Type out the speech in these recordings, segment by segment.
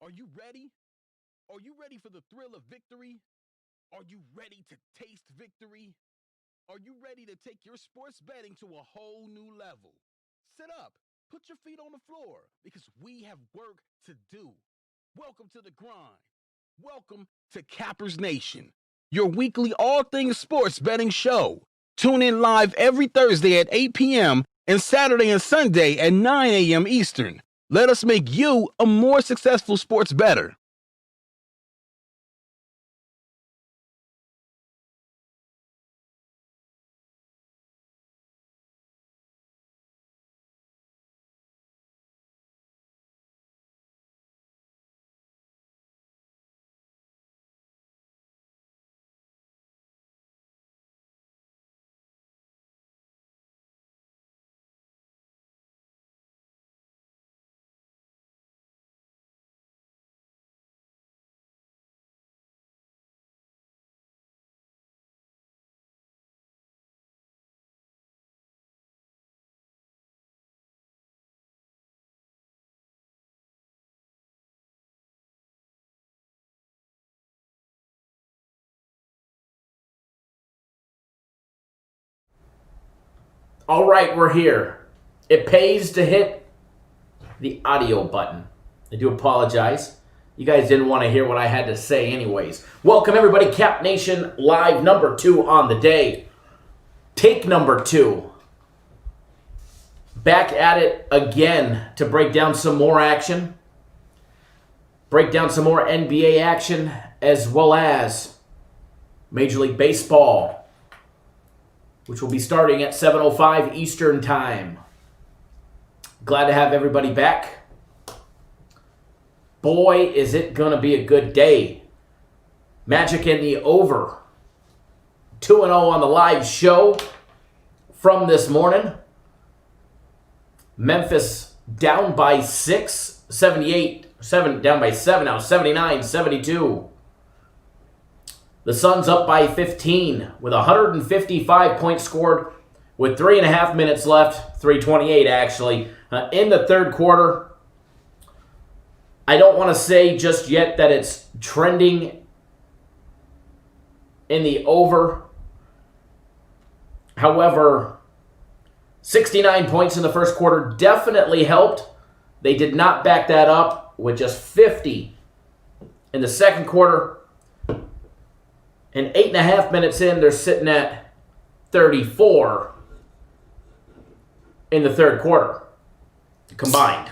Are you ready? Are you ready for the thrill of victory? Are you ready to taste victory? Are you ready to take your sports betting to a whole new level? Sit up, put your feet on the floor, because we have work to do. Welcome to the grind. Welcome to Cappers Nation, your weekly all things sports betting show. Tune in live every Thursday at 8 p.m. and Saturday and Sunday at 9 a.m. Eastern. Let us make you a more successful sports bettor. All right, we're here. It pays to hit the audio button. I do apologize. You guys didn't want to hear what I had to say anyways. Welcome everybody, Cap Nation live number 2 on the day. Take number 2. Back at it again to break down some more action. Break down some more NBA action as well as Major League Baseball, which will be starting at 7:05 Eastern Time. Glad to have everybody back. Boy, is it going to be a good day. Magic in the over. 2-0 on the live show from this morning. Memphis down by 6, 78, down by 7 now, 79-72. The Suns up by 15 with 155 points scored with 3.5 minutes left, 3:28 actually, in the third quarter. I don't want to say just yet that it's trending in the over. However, 69 points in the first quarter definitely helped. They did not back that up with just 50 in the second quarter. And 8.5 minutes in, they're sitting at 34 in the third quarter combined.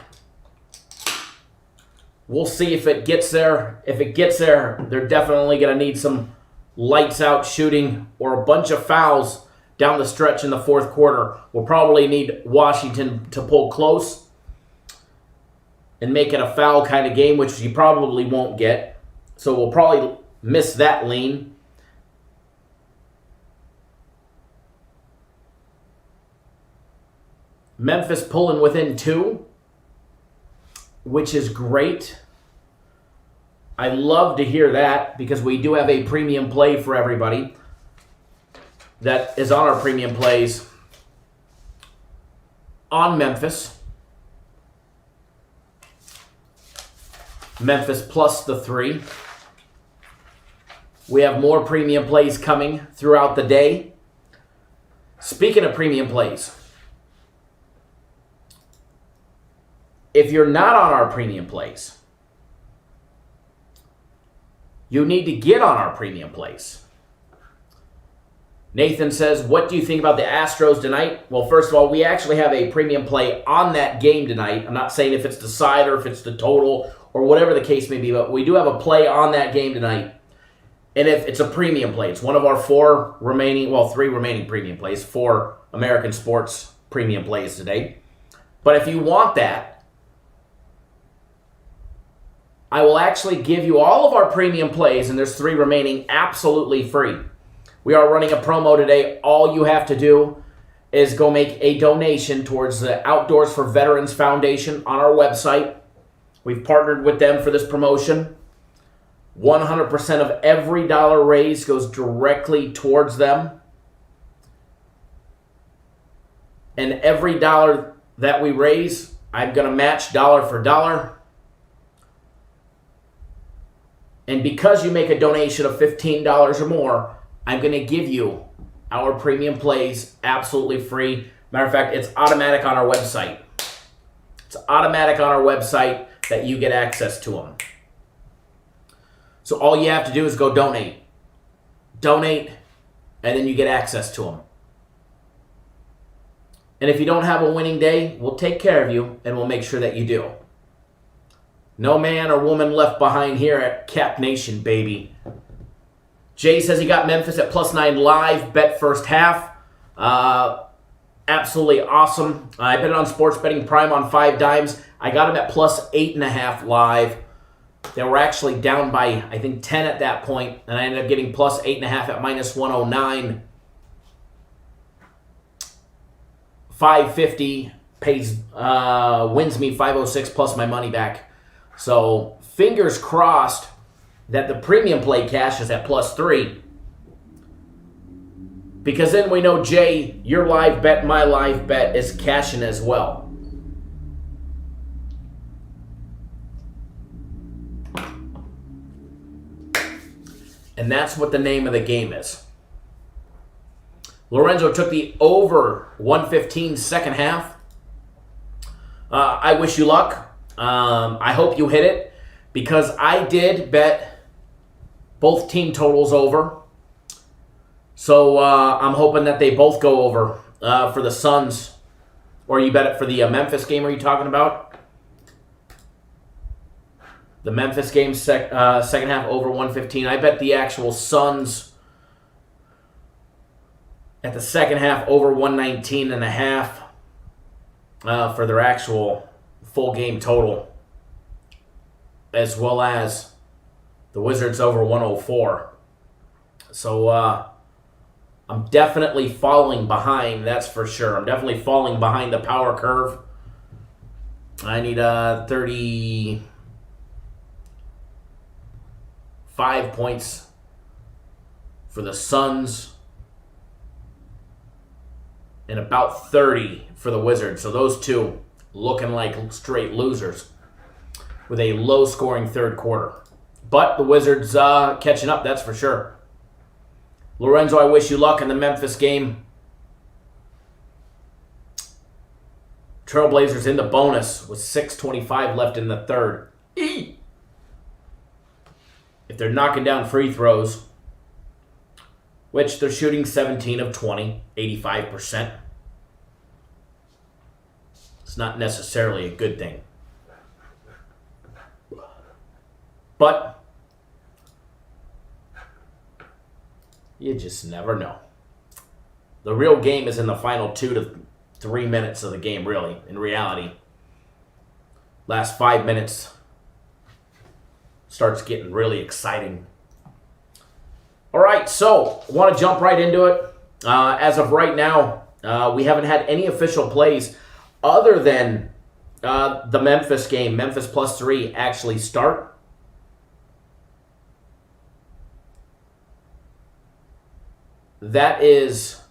We'll see if it gets there. If it gets there, they're definitely going to need some lights out shooting or a bunch of fouls down the stretch in the fourth quarter. We'll probably need Washington to pull close and make it a foul kind of game, which you probably won't get. So we'll probably miss that lean. Memphis pulling within 2, which is great. I love to hear that because we do have a premium play for everybody that is on our premium plays on Memphis. Memphis plus the 3. We have more premium plays coming throughout the day. Speaking of premium plays, if you're not on our premium plays, you need to get on our premium plays. Nathan says, what do you think about the Astros tonight? Well, first of all, we actually have a premium play on that game tonight. I'm not saying if it's the side or if it's the total or whatever the case may be, but we do have a play on that game tonight. And if it's a premium play, it's one of our 3 remaining premium plays, 4 American sports premium plays today. But if you want that, I will actually give you all of our premium plays, and there's 3 remaining, absolutely free. We are running a promo today. All you have to do is go make a donation towards the Outdoors for Veterans Foundation on our website. We've partnered with them for this promotion. 100% of every dollar raised goes directly towards them. And every dollar that we raise, I'm going to match dollar for dollar. And because you make a donation of $15 or more, I'm going to give you our premium plays absolutely free. Matter of fact, it's automatic on our website. It's automatic on our website that you get access to them. So all you have to do is go donate. Donate, and then you get access to them. And if you don't have a winning day, we'll take care of you, and we'll make sure that you do. No man or woman left behind here at Cap Nation, baby. Jay says he got Memphis at +9 live, bet first half. Absolutely awesome. I bet it on Sports Betting Prime on 5 dimes. I got him at +8.5 live. They were actually down by, I think, 10 at that point, and I ended up getting +8.5 at -109. 550 pays wins me 506 plus my money back. So fingers crossed that the premium play cashes at +3. Because then we know, Jay, your live bet, my live bet is cashing as well. And that's what the name of the game is. Lorenzo took the over 115 second half. I wish you luck. I hope you hit it, because I did bet both team totals over. So I'm hoping that they both go over for the Suns. Or you bet it for the Memphis game, are you talking about? The Memphis game, second half over 115. I bet the actual Suns at the second half over 119.5 for their actual full game total, as well as the Wizards over 104. So I'm definitely falling behind, that's for sure. I'm definitely falling behind the power curve. I need 35 points for the Suns and about 30 for the Wizards. So those two looking like straight losers with a low-scoring third quarter. But the Wizards catching up, that's for sure. Lorenzo, I wish you luck in the Memphis game. Trailblazers in the bonus with 6:25 left in the third. If they're knocking down free throws, which they're shooting 17 of 20, 85%, it's not necessarily a good thing. But you just never know. The real game is in the final 2 to 3 minutes of the game, really, in reality. Last 5 minutes starts getting really exciting. All right, so I want to jump right into it. As of right now, we haven't had any official plays other than the Memphis game, Memphis +3, actually start. That is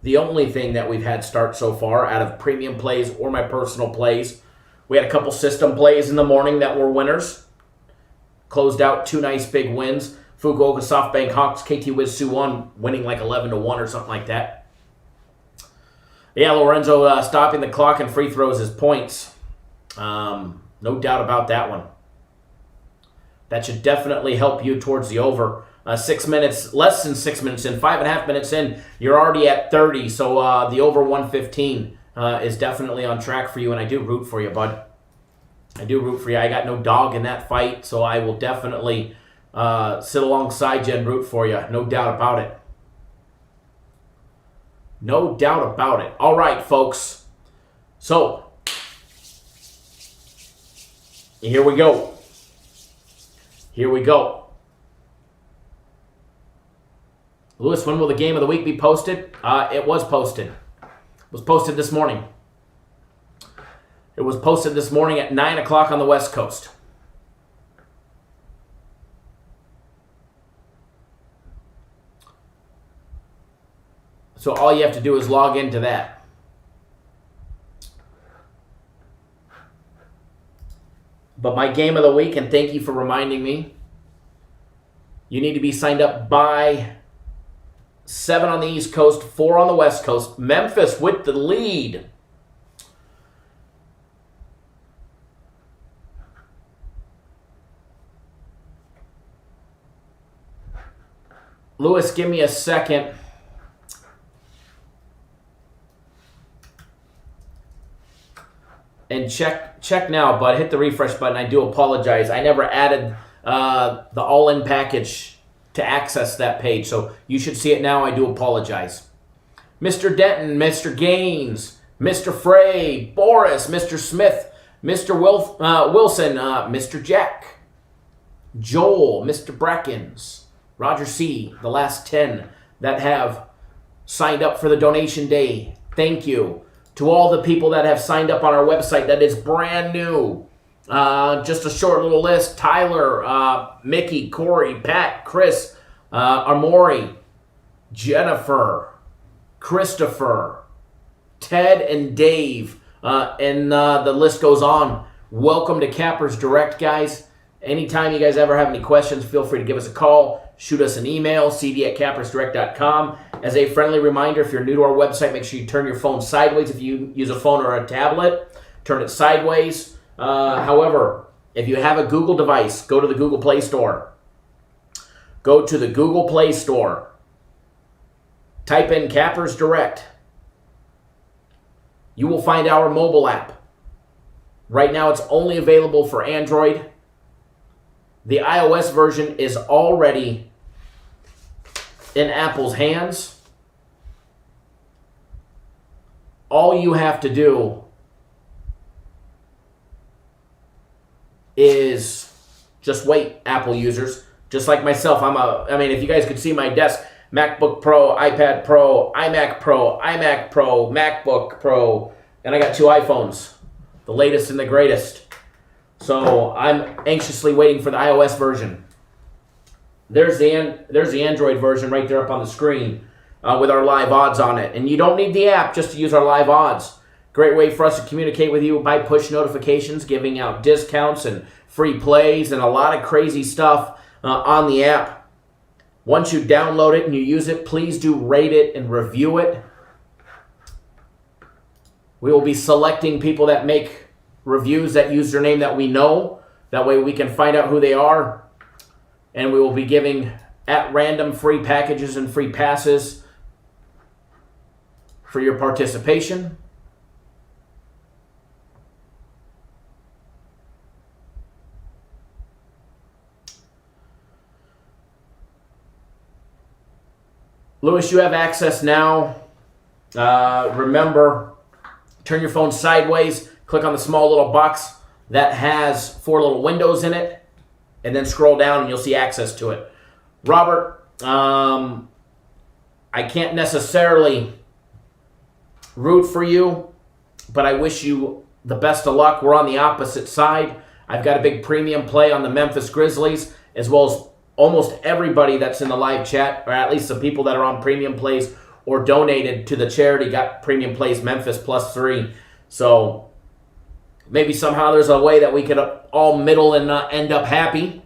the only thing that we've had start so far out of premium plays or my personal plays. We had a couple system plays in the morning that were winners. Closed out 2 nice big wins. Fukuoka SoftBank Hawks, KT Wiz Suwon winning like 11-1 or something like that. Yeah, Lorenzo stopping the clock and free throws is points. No doubt about that one. That should definitely help you towards the over. 6 minutes, less than 6 minutes in, 5.5 minutes in, you're already at 30. So the over 115 is definitely on track for you, and I do root for you, bud. I do root for you. I got no dog in that fight, so I will definitely sit alongside you and root for you. No doubt about it. No doubt about it. All right, folks. So, here we go. Here we go. Lewis, when will the game of the week be posted? It was posted. It was posted this morning. It was posted this morning at 9 o'clock on the West Coast. So all you have to do is log into that. But my game of the week, and thank you for reminding me, you need to be signed up by 7 on the East Coast, 4 on the West Coast. Memphis with the lead. Lewis, give me a second. And check now, bud. Hit the refresh button. I do apologize. I never added the all-in package to access that page, so you should see it now. I do apologize. Mr. Denton, Mr. Gaines, Mr. Frey, Boris, Mr. Smith, Mr. Wilson, Mr. Jack, Joel, Mr. Brackens, Roger C., the last 10 that have signed up for the donation day. Thank you. To all the people that have signed up on our website that is brand new. Just a short little list. Tyler, Mickey, Corey, Pat, Chris, Amori, Jennifer, Christopher, Ted, and Dave. And the list goes on. Welcome to Cappers Direct, guys. Anytime you guys ever have any questions, feel free to give us a call. Shoot us an email, cd@cappersdirect.com. As a friendly reminder, if you're new to our website, make sure you turn your phone sideways. If you use a phone or a tablet, turn it sideways. However, if you have a Google device, go to the Google Play Store. Go to the Google Play Store. Type in Cappers Direct. You will find our mobile app. Right now, it's only available for Android. The iOS version is already in Apple's hands. All you have to do is just wait, Apple users. Just like myself, if you guys could see my desk, MacBook Pro, iPad Pro, iMac Pro, iMac Pro, MacBook Pro, and I got 2 iPhones, the latest and the greatest. So I'm anxiously waiting for the iOS version. There's the Android version right there up on the screen with our live odds on it. And you don't need the app just to use our live odds. Great way for us to communicate with you by push notifications, giving out discounts and free plays and a lot of crazy stuff on the app. Once you download it and you use it, please do rate it and review it. We will be selecting people that make reviews that username that we know. That way we can find out who they are. And we will be giving at random free packages and free passes for your participation. Lewis, you have access now. Remember, turn your phone sideways, click on the small little box that has 4 little windows in it, and then scroll down and you'll see access to it. Robert, I can't necessarily root for you, but I wish you the best of luck. We're on the opposite side. I've got a big premium play on the Memphis Grizzlies, as well as almost everybody that's in the live chat, or at least the people that are on premium plays or donated to the charity got premium plays Memphis +3. So maybe somehow there's a way that we could all middle and end up happy.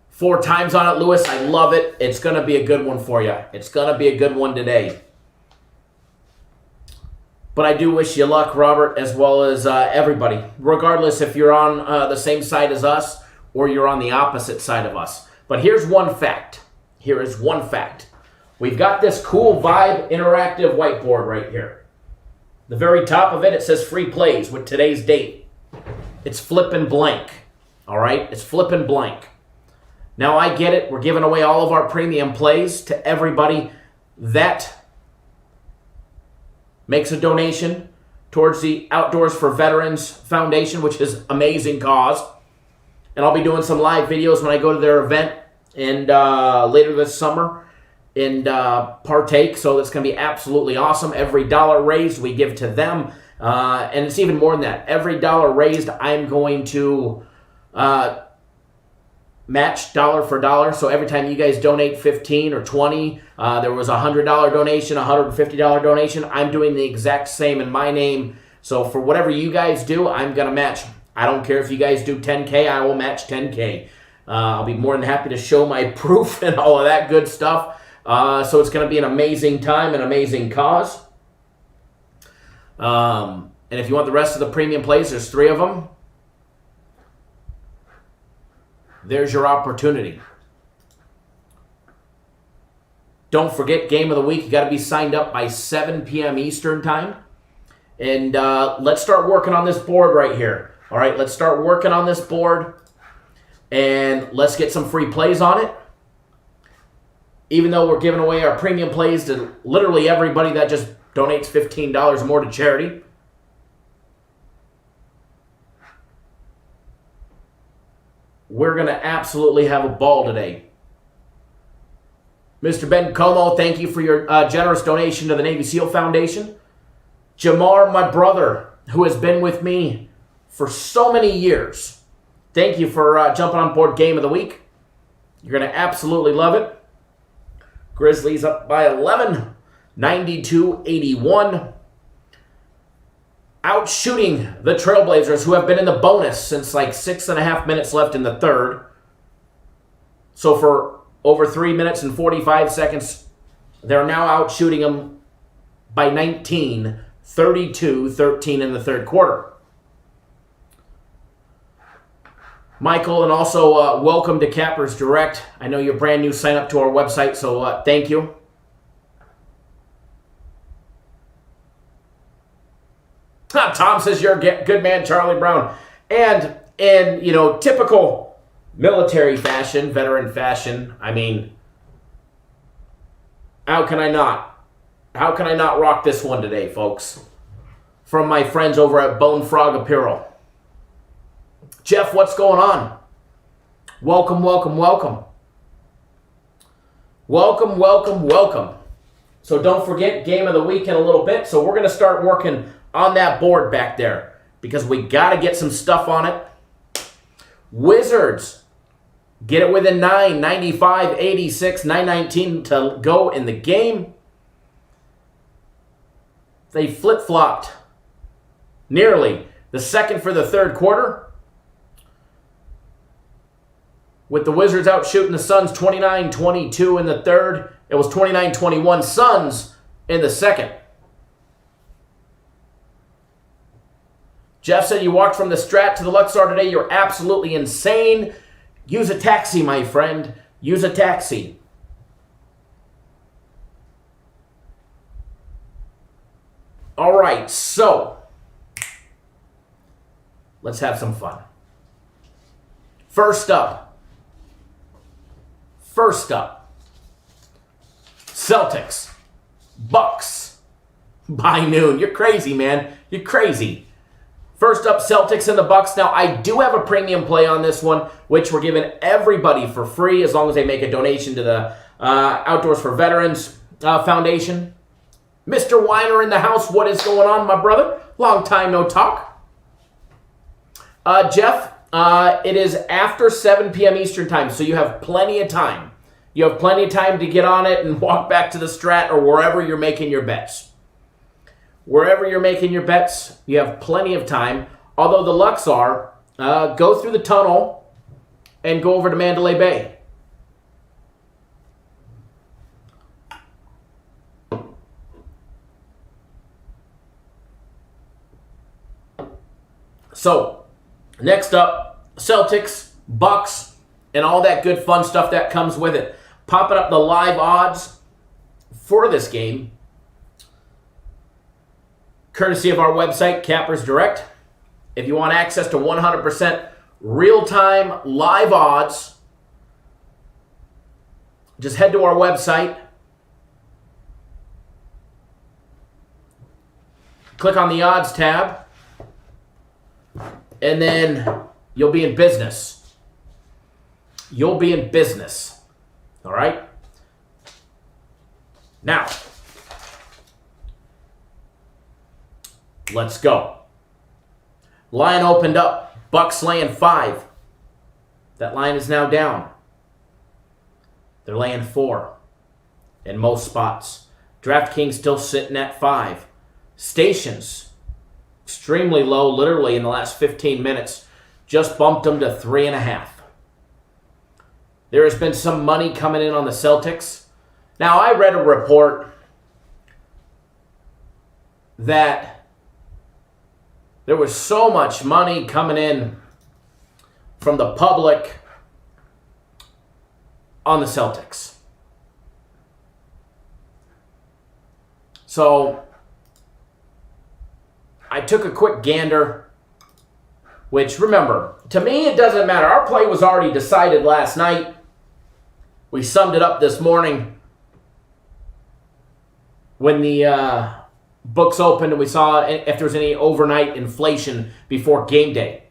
4 times on it, Lewis. I love it. It's going to be a good one for you. It's going to be a good one today. But I do wish you luck, Robert, as well as everybody, regardless if you're on the same side as us or you're on the opposite side of us. But here's one fact. Here is one fact. We've got this cool Vibe interactive whiteboard right here. The very top of it, it says free plays with today's date. It's flipping blank. All right? It's flipping blank. Now, I get it. We're giving away all of our premium plays to everybody that makes a donation towards the Outdoors for Veterans Foundation, which is an amazing cause. And I'll be doing some live videos when I go to their event and later this summer and partake. So it's going to be absolutely awesome. Every dollar raised, we give to them. And it's even more than that. Every dollar raised, I'm going to match dollar for dollar. So every time you guys donate 15 or 20, there was a $100 donation, $150 donation, I'm doing the exact same in my name So for whatever you guys do, I'm going to match. I don't care if you guys do 10K, I will match 10K. I'll be more than happy to show my proof and all of that good stuff. So it's going to be an amazing time, an amazing cause. And if you want the rest of the premium plays, there's 3 of them. There's your opportunity. Don't forget, game of the week, you got to be signed up by 7 p.m. Eastern time. And let's start working on this board right here. All right, let's start working on this board. And let's get some free plays on it. Even though we're giving away our premium plays to literally everybody that just donates $15 or more to charity. We're going to absolutely have a ball today. Mr. Ben Como, thank you for your generous donation to the Navy SEAL Foundation. Jamar, my brother, who has been with me for so many years. Thank you for jumping on board Game of the Week. You're going to absolutely love it. Grizzlies up by 11, 92-81. Out shooting the Trailblazers, who have been in the bonus since like 6.5 minutes left in the third. So for over 3 minutes and 45 seconds, they're now out shooting them by 19, 32-13 in the third quarter. Michael, and also welcome to Cappers Direct. I know you're brand new, sign up to our website, so thank you. Tom says you're a good man, Charlie Brown. And in, typical military fashion, veteran fashion, I mean, how can I not rock this one today, folks? From my friends over at Bone Frog Apparel. Jeff, what's going on? Welcome, welcome, welcome. Welcome, welcome, welcome. So don't forget, game of the week in a little bit. So we're going to start working on that board back there because we got to get some stuff on it. Wizards, get it within 9, 95, 86, 919 to go in the game. They flip-flopped nearly the second for the third quarter. With the Wizards out shooting the Suns 29-22 in the third. It was 29-21 Suns in the second. Jeff said you walked from the Strat to the Luxor today. You're absolutely insane. Use a taxi, my friend. Use a taxi. All right, so let's have some fun. First up, Celtics, Bucks by noon. You're crazy, man. You're crazy. First up, Celtics and the Bucks. Now, I do have a premium play on this one, which we're giving everybody for free as long as they make a donation to the Outdoors for Veterans Foundation. Mr. Weiner in the house. What is going on, my brother? Long time no talk. Jeff, it is after 7 p.m. Eastern time, so you have plenty of time. You have plenty of time to get on it and walk back to the Strat or wherever you're making your bets. Wherever you're making your bets, you have plenty of time. Although the Luxor, go through the tunnel and go over to Mandalay Bay. So, next up, Celtics, Bucks, and all that good fun stuff that comes with it. Popping up the live odds for this game, courtesy of our website, Cappers Direct. If you want access to 100% real-time live odds, just head to our website, click on the odds tab, and then you'll be in business. You'll be in business. All right? Now, let's go. Line opened up. Bucks laying 5. That line is now down. They're laying 4 in most spots. DraftKings still sitting at 5. Stations extremely low, literally in the last 15 minutes. Just bumped them to 3.5. There has been some money coming in on the Celtics. Now, I read a report that there was so much money coming in from the public on the Celtics. So, I took a quick gander, which, remember, to me it doesn't matter. Our play was already decided last night. We summed it up this morning when the books opened and we saw if there was any overnight inflation before game day.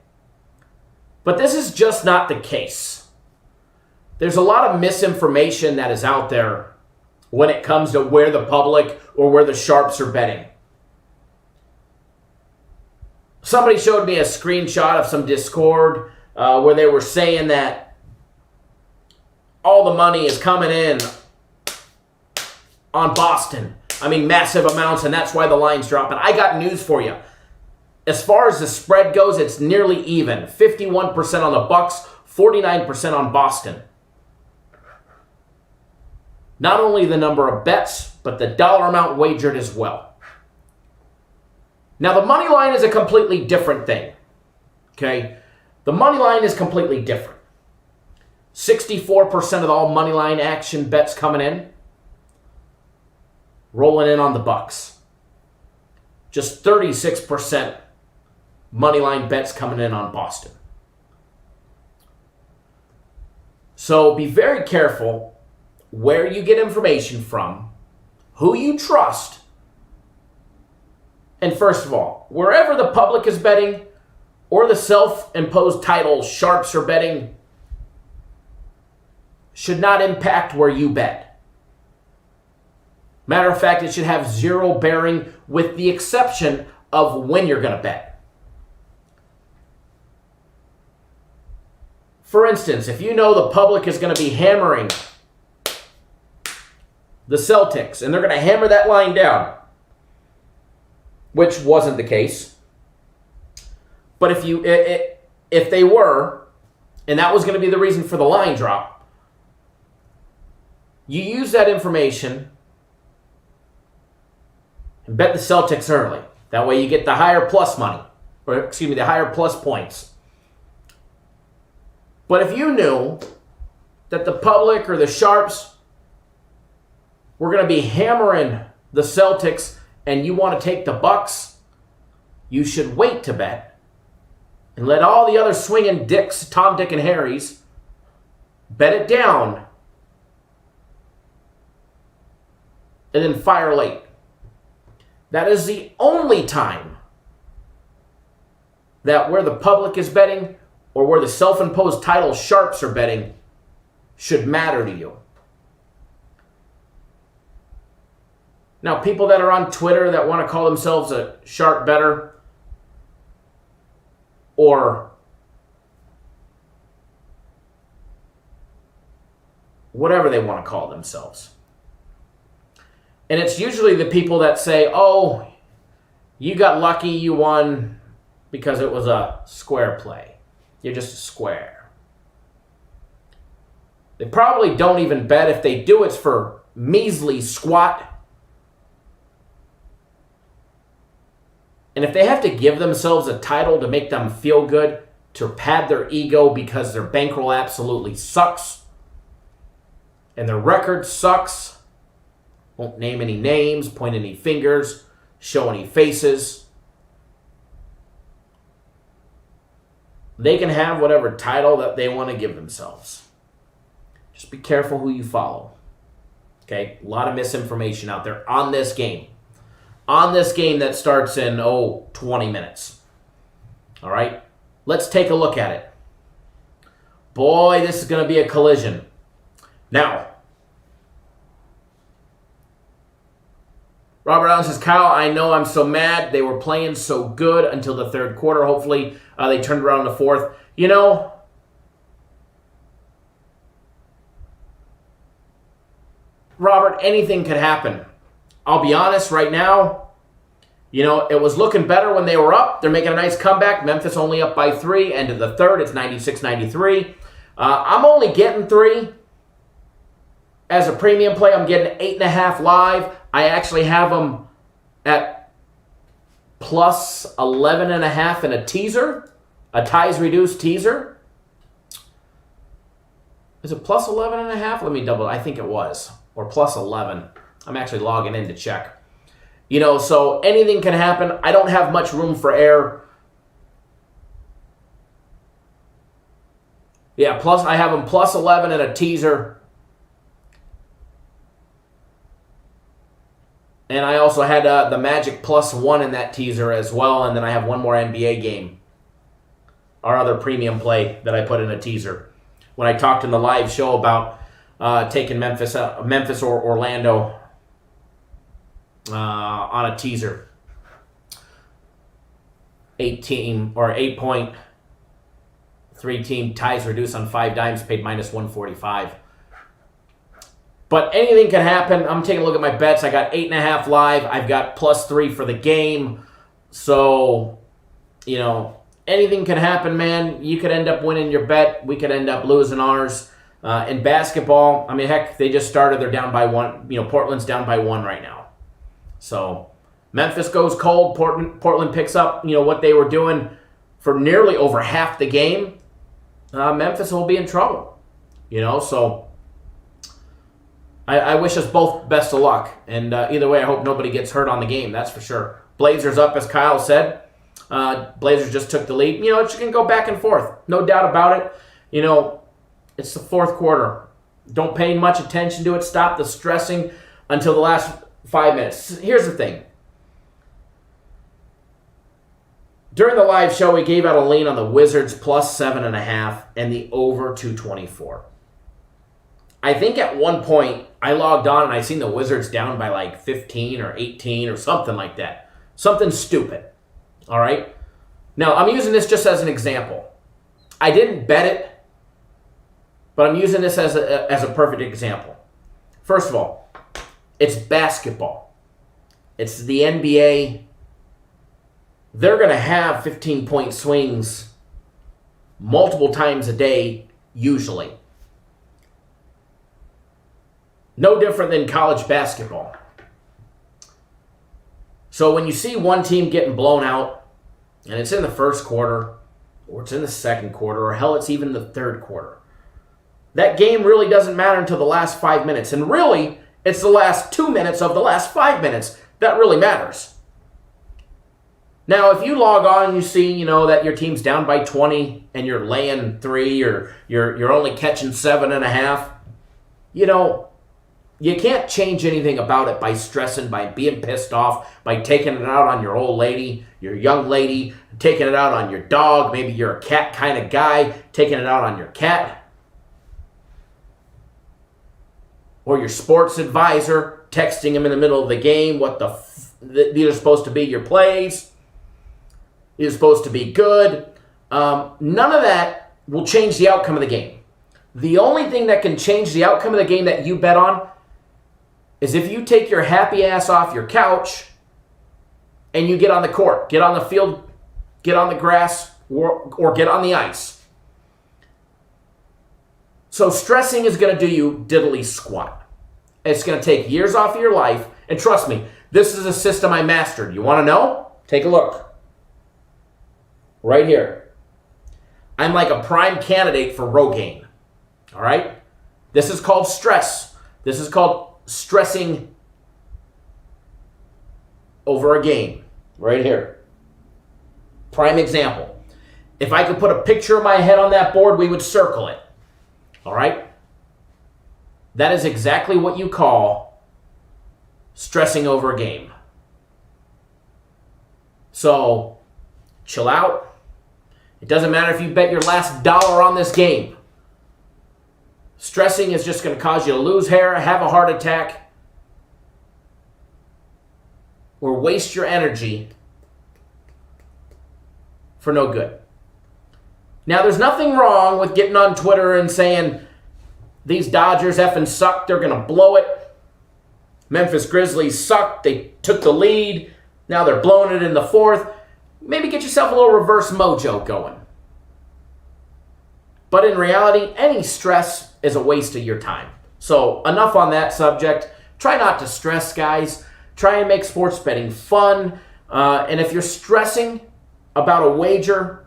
But this is just not the case. There's a lot of misinformation that is out there when it comes to where the public or where the sharps are betting. Somebody showed me a screenshot of some Discord where they were saying that all the money is coming in on Boston. I mean, massive amounts, and that's why the line's dropping. I got news for you. As far as the spread goes, it's nearly even. 51% on the Bucks, 49% on Boston. Not only the number of bets, but the dollar amount wagered as well. Now, the money line is a completely different thing. Okay? The money line is completely different. 64% of all money line action bets coming in, rolling in on the Bucks. Just 36% money line bets coming in on Boston. So be very careful where you get information from, who you trust, and first of all, wherever the public is betting or the self-imposed title sharps are betting should not impact where you bet. Matter of fact, it should have zero bearing with the exception of when you're going to bet. For instance, if you know the public is going to be hammering the Celtics and they're going to hammer that line down, which wasn't the case, but if they were, and that was going to be the reason for the line drop, you use that information and bet the Celtics early. That way you get the higher plus money, the higher plus points. But if you knew that the public or the sharps were going to be hammering the Celtics and you want to take the Bucks, you should wait to bet and let all the other swinging dicks, Tom, Dick, and Harrys, bet it down and then fire late. That is the only time that where the public is betting or where the self-imposed title sharps are betting should matter to you. Now, people that are on Twitter that want to call themselves a sharp bettor or whatever they want to call themselves. And it's usually the people that say, oh, you got lucky, you won because it was a square play. You're just a square. They probably don't even bet. If they do, it's for measly squat. And if they have to give themselves a title to make them feel good, to pad their ego because their bankroll absolutely sucks, and their record sucks, won't name any names, point any fingers, show any faces, they can have whatever title that they want to give themselves. Just be careful who you follow. Okay? A lot of misinformation out there on this game. On this game that starts in, 20 minutes. All right? Let's take a look at it. Boy, this is going to be a collision. Now, Robert Allen says, Kyle, I know I'm so mad. They were playing so good until the third quarter. Hopefully, they turned around in the fourth. You know, Robert, anything could happen. I'll be honest right now. You know, it was looking better when they were up. They're making a nice comeback. Memphis only up by 3. End of the third, it's 96-93. I'm only getting 3. As a premium play, I'm getting 8.5 live. I actually have them at plus 11.5 in a teaser, a ties reduced teaser. Is it plus 11.5? Let me double. I think it was. Or plus 11. I'm actually logging in to check. You know, so anything can happen. I don't have much room for error. Yeah, plus I have them plus 11 in a teaser. And I also had the Magic plus 1 in that teaser as well. And then I have one more NBA game. Our other premium play that I put in a teaser. When I talked in the live show about taking Memphis or Orlando on a teaser. 8.3 team ties reduced on 5 dimes, paid minus 145. But anything can happen. I'm taking a look at my bets. I got 8.5 live. I've got plus 3 for the game. So, you know, anything can happen, man. You could end up winning your bet. We could end up losing ours. In basketball, I mean, heck, they just started. They're down by 1. You know, Portland's down by 1 right now. So Memphis goes cold. Portland picks up, you know, what they were doing for nearly over half the game. Memphis will be in trouble. You know, so I wish us both best of luck. And either way, I hope nobody gets hurt on the game. That's for sure. Blazers up, as Kyle said. Blazers just took the lead. You know, it can go back and forth. No doubt about it. You know, it's the fourth quarter. Don't pay much attention to it. Stop the stressing until the last 5 minutes. Here's the thing. During the live show, we gave out a lean on the Wizards plus 7.5 and the over 224. I think at one point I logged on and I seen the Wizards down by like 15 or 18 or something like that. Something stupid. All right? Now, I'm using this just as an example. I didn't bet it, but I'm using this as a perfect example. First of all, it's basketball. It's the NBA. They're going to have 15-point swings multiple times a day, usually. No different than college basketball. So when you see one team getting blown out, and it's in the first quarter, or it's in the second quarter, or hell, it's even the third quarter, that game really doesn't matter until the last 5 minutes. And really, it's the last 2 minutes of the last 5 minutes that really matters. Now, if you log on and you see, you know, that your team's down by 20 and you're laying 3 or you're only catching 7.5, you know, you can't change anything about it by stressing, by being pissed off, by taking it out on your old lady, your young lady, taking it out on your dog. Maybe you're a cat kind of guy, taking it out on your cat. Or your sports advisor, texting him in the middle of the game what these are supposed to be your plays. Is supposed to be good. None of that will change the outcome of the game. The only thing that can change the outcome of the game that you bet on is if you take your happy ass off your couch and you get on the court, get on the field, get on the grass, or get on the ice. So stressing is going to do you diddly squat. It's going to take years off of your life. And trust me, this is a system I mastered. You want to know? Take a look. Right here. I'm like a prime candidate for Rogaine. All right? This is called stress. This is called stressing over a game. Right here. Prime example. If I could put a picture of my head on that board, we would circle it. All right? That is exactly what you call stressing over a game. So, chill out. It doesn't matter if you bet your last dollar on this game. Stressing is just going to cause you to lose hair, have a heart attack, or waste your energy for no good. Now, there's nothing wrong with getting on Twitter and saying, these Dodgers effing suck, they're going to blow it. Memphis Grizzlies suck, they took the lead. Now they're blowing it in the fourth. Maybe get yourself a little reverse mojo going. But in reality, any stress is a waste of your time. So enough on that subject. Try not to stress, guys. Try and make sports betting fun. And if you're stressing about a wager,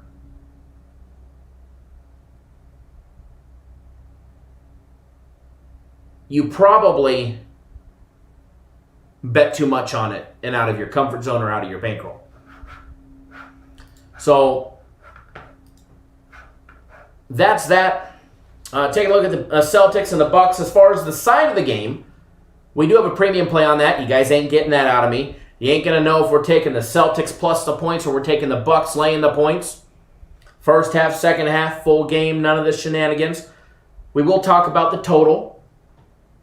you probably bet too much on it and out of your comfort zone or out of your bankroll. So that's that. Take a look at the Celtics and the Bucks. As far as the side of the game, we do have a premium play on that. You guys ain't getting that out of me. You ain't going to know if we're taking the Celtics plus the points or we're taking the Bucks laying the points. First half, second half, full game, none of the shenanigans. We will talk about the total.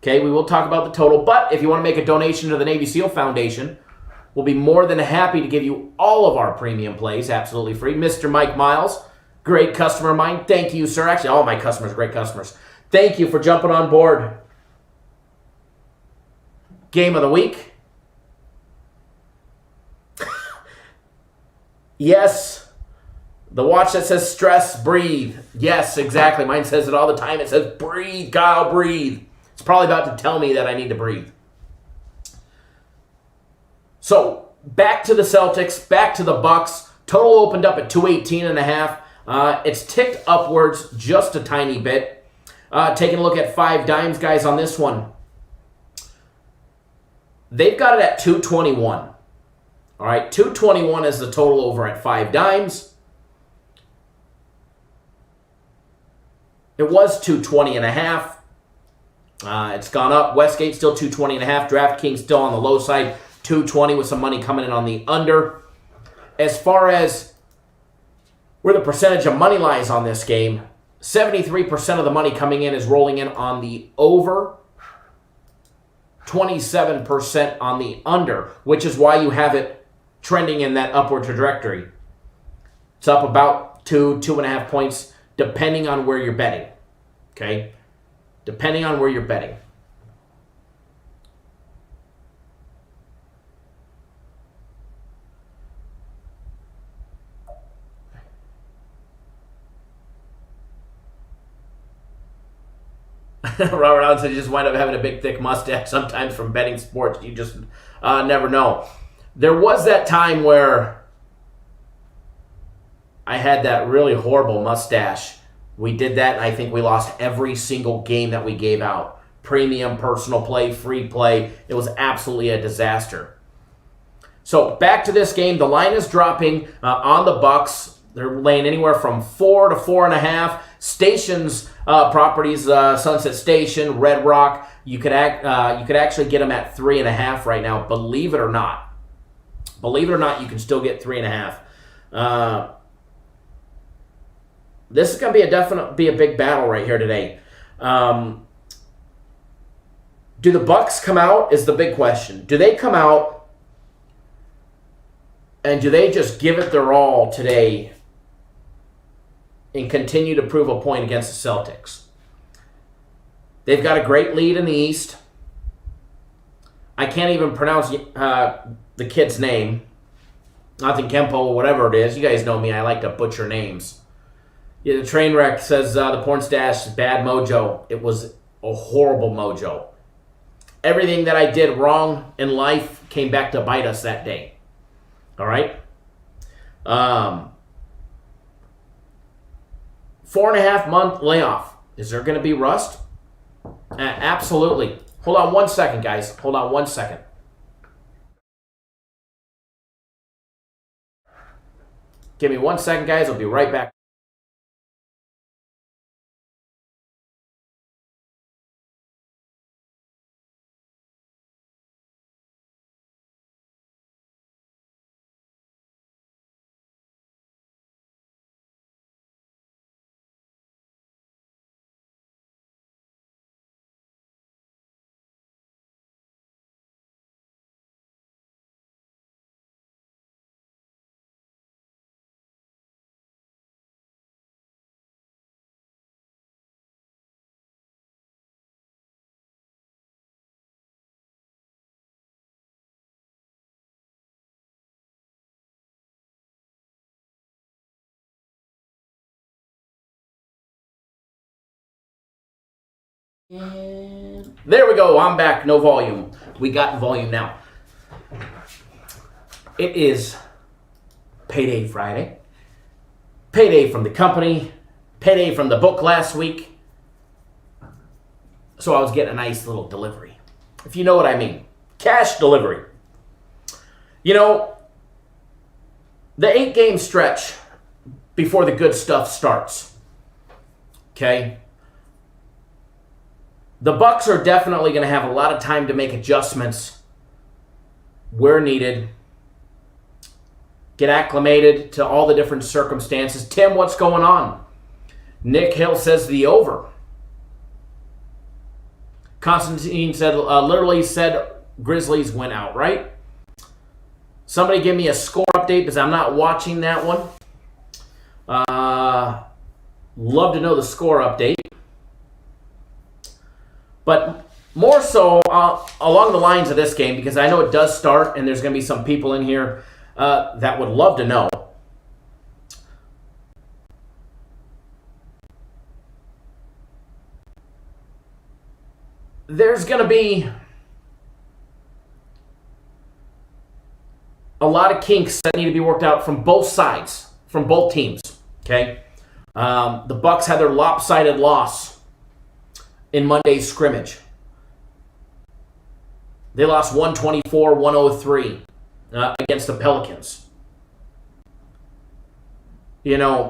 Okay, we will talk about the total. But if you want to make a donation to the Navy SEAL Foundation, we'll be more than happy to give you all of our premium plays absolutely free. Mr. Mike Miles, great customer of mine. Thank you, sir. Actually, all my customers are great customers. Thank you for jumping on board. Game of the week. Yes. The watch that says stress, breathe. Yes, exactly. Mine says it all the time. It says breathe, Kyle, breathe. It's probably about to tell me that I need to breathe. So, back to the Celtics, back to the Bucks. Total opened up at 218.5. It's ticked upwards just a tiny bit. Taking a look at 5 dimes, guys, on this one. They've got it at 221. All right, 221 is the total over at 5 dimes. It was 220.5. It's gone up. Westgate still 220.5. DraftKings still on the low side, 220 with some money coming in on the under. As far as where the percentage of money lies on this game, 73% of the money coming in is rolling in on the over, 27% on the under, which is why you have it trending in that upward trajectory. It's up about 2.5 points, depending on where you're betting. Okay? Depending on where you're betting. Robert Allen said you just wind up having a big, thick mustache sometimes from betting sports. You just never know. There was that time where I had that really horrible mustache. We did that, and I think we lost every single game that we gave out. Premium, personal play, free play. It was absolutely a disaster. So back to this game. The line is dropping on the Bucks. They're laying anywhere from 4 to 4.5. Stations, properties, Sunset Station, Red Rock. You could actually get them at 3.5 right now. Believe it or not. Believe it or not, you can still get 3.5. This is going to be a big battle right here today. Do the Bucks come out is the big question. Do they come out and do they just give it their all today and continue to prove a point against the Celtics? They've got a great lead in the East. I can't even pronounce the kid's name. Nothing Kempo, whatever it is. You guys know me. I like to butcher names. Yeah, the train wreck says the porn stash, bad mojo. It was a horrible mojo. Everything that I did wrong in life came back to bite us that day. All right? 4.5 month layoff. Is there going to be rust? Absolutely. Hold on 1 second, guys. Hold on 1 second. Give me 1 second, guys. I'll be right back. And there we go. I'm back. No volume. We got volume now. It is Payday Friday. Payday from the company. Payday from the book last week. So I was getting a nice little delivery. If you know what I mean. Cash delivery. You know, the 8-game stretch before the good stuff starts. Okay? The Bucks are definitely going to have a lot of time to make adjustments where needed. Get acclimated to all the different circumstances. Tim, what's going on? Nick Hill says the over. Constantine said, literally said Grizzlies went out, right? Somebody give me a score update because I'm not watching that one. Love to know the score update. But more so along the lines of this game, because I know it does start and there's going to be some people in here that would love to know. There's going to be a lot of kinks that need to be worked out from both sides, from both teams. Okay, the Bucks had their lopsided loss in Monday's scrimmage. They lost 124-103 against the Pelicans. You know,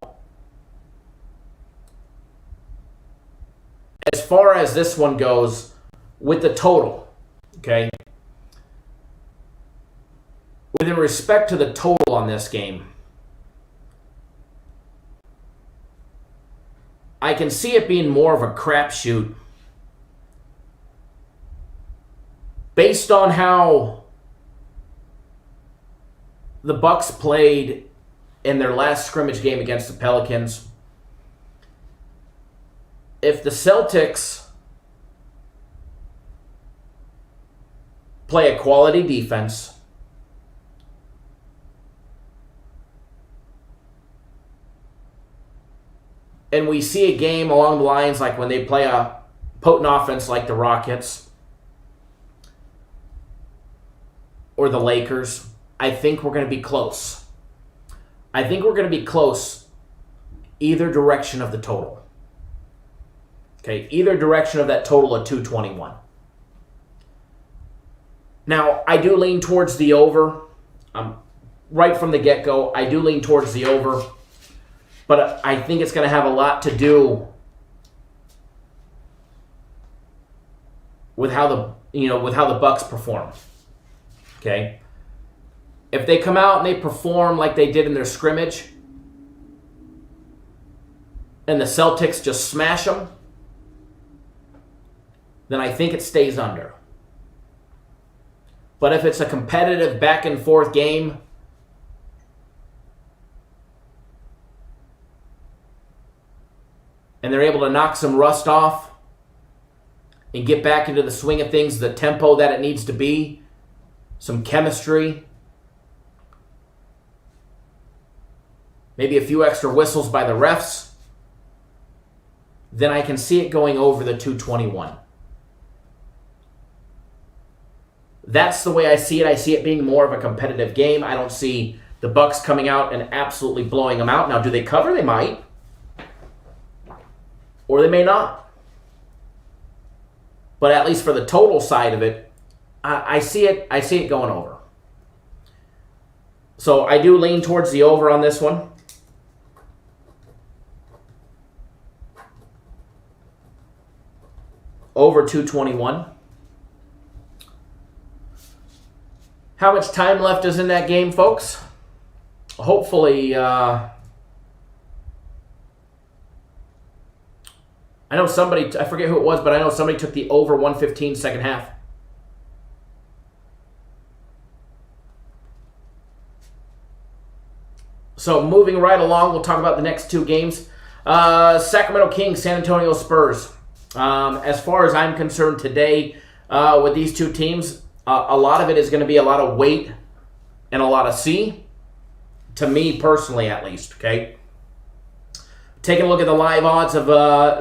as far as this one goes, with the total, okay, with respect to the total on this game, I can see it being more of a crapshoot based on how the Bucks played in their last scrimmage game against the Pelicans. If the Celtics play a quality defense, and we see a game along the lines like when they play a potent offense like the Rockets or the Lakers, I think we're going to be close. I think we're going to be close either direction of the total. Okay, either direction of that total of 221. Now, I do lean towards the over. Right from the get-go, I do lean towards the over. But I think it's going to have a lot to do with how the Bucks perform. Okay? If they come out and they perform like they did in their scrimmage, and the Celtics just smash them, then I think it stays under. But if it's a competitive back and forth game, and they're able to knock some rust off and get back into the swing of things, the tempo that it needs to be, some chemistry, maybe a few extra whistles by the refs, then I can see it going over the 221. That's the way I see it. I see it being more of a competitive game. I don't see the Bucks coming out and absolutely blowing them out. Now, do they cover? They might. Or they may not. But at least for the total side of it, I see it going over. So I do lean towards the over on this one. Over 221. How much time left is in that game, folks? Hopefully, I know somebody, I forget who it was, but I know somebody took the over 115 second half. So moving right along, we'll talk about the next two games. Sacramento Kings, San Antonio Spurs. As far as I'm concerned today, with these two teams, a lot of it is going to be a lot of wait and a lot of see. To me personally, at least, okay? Taking a look at the live odds of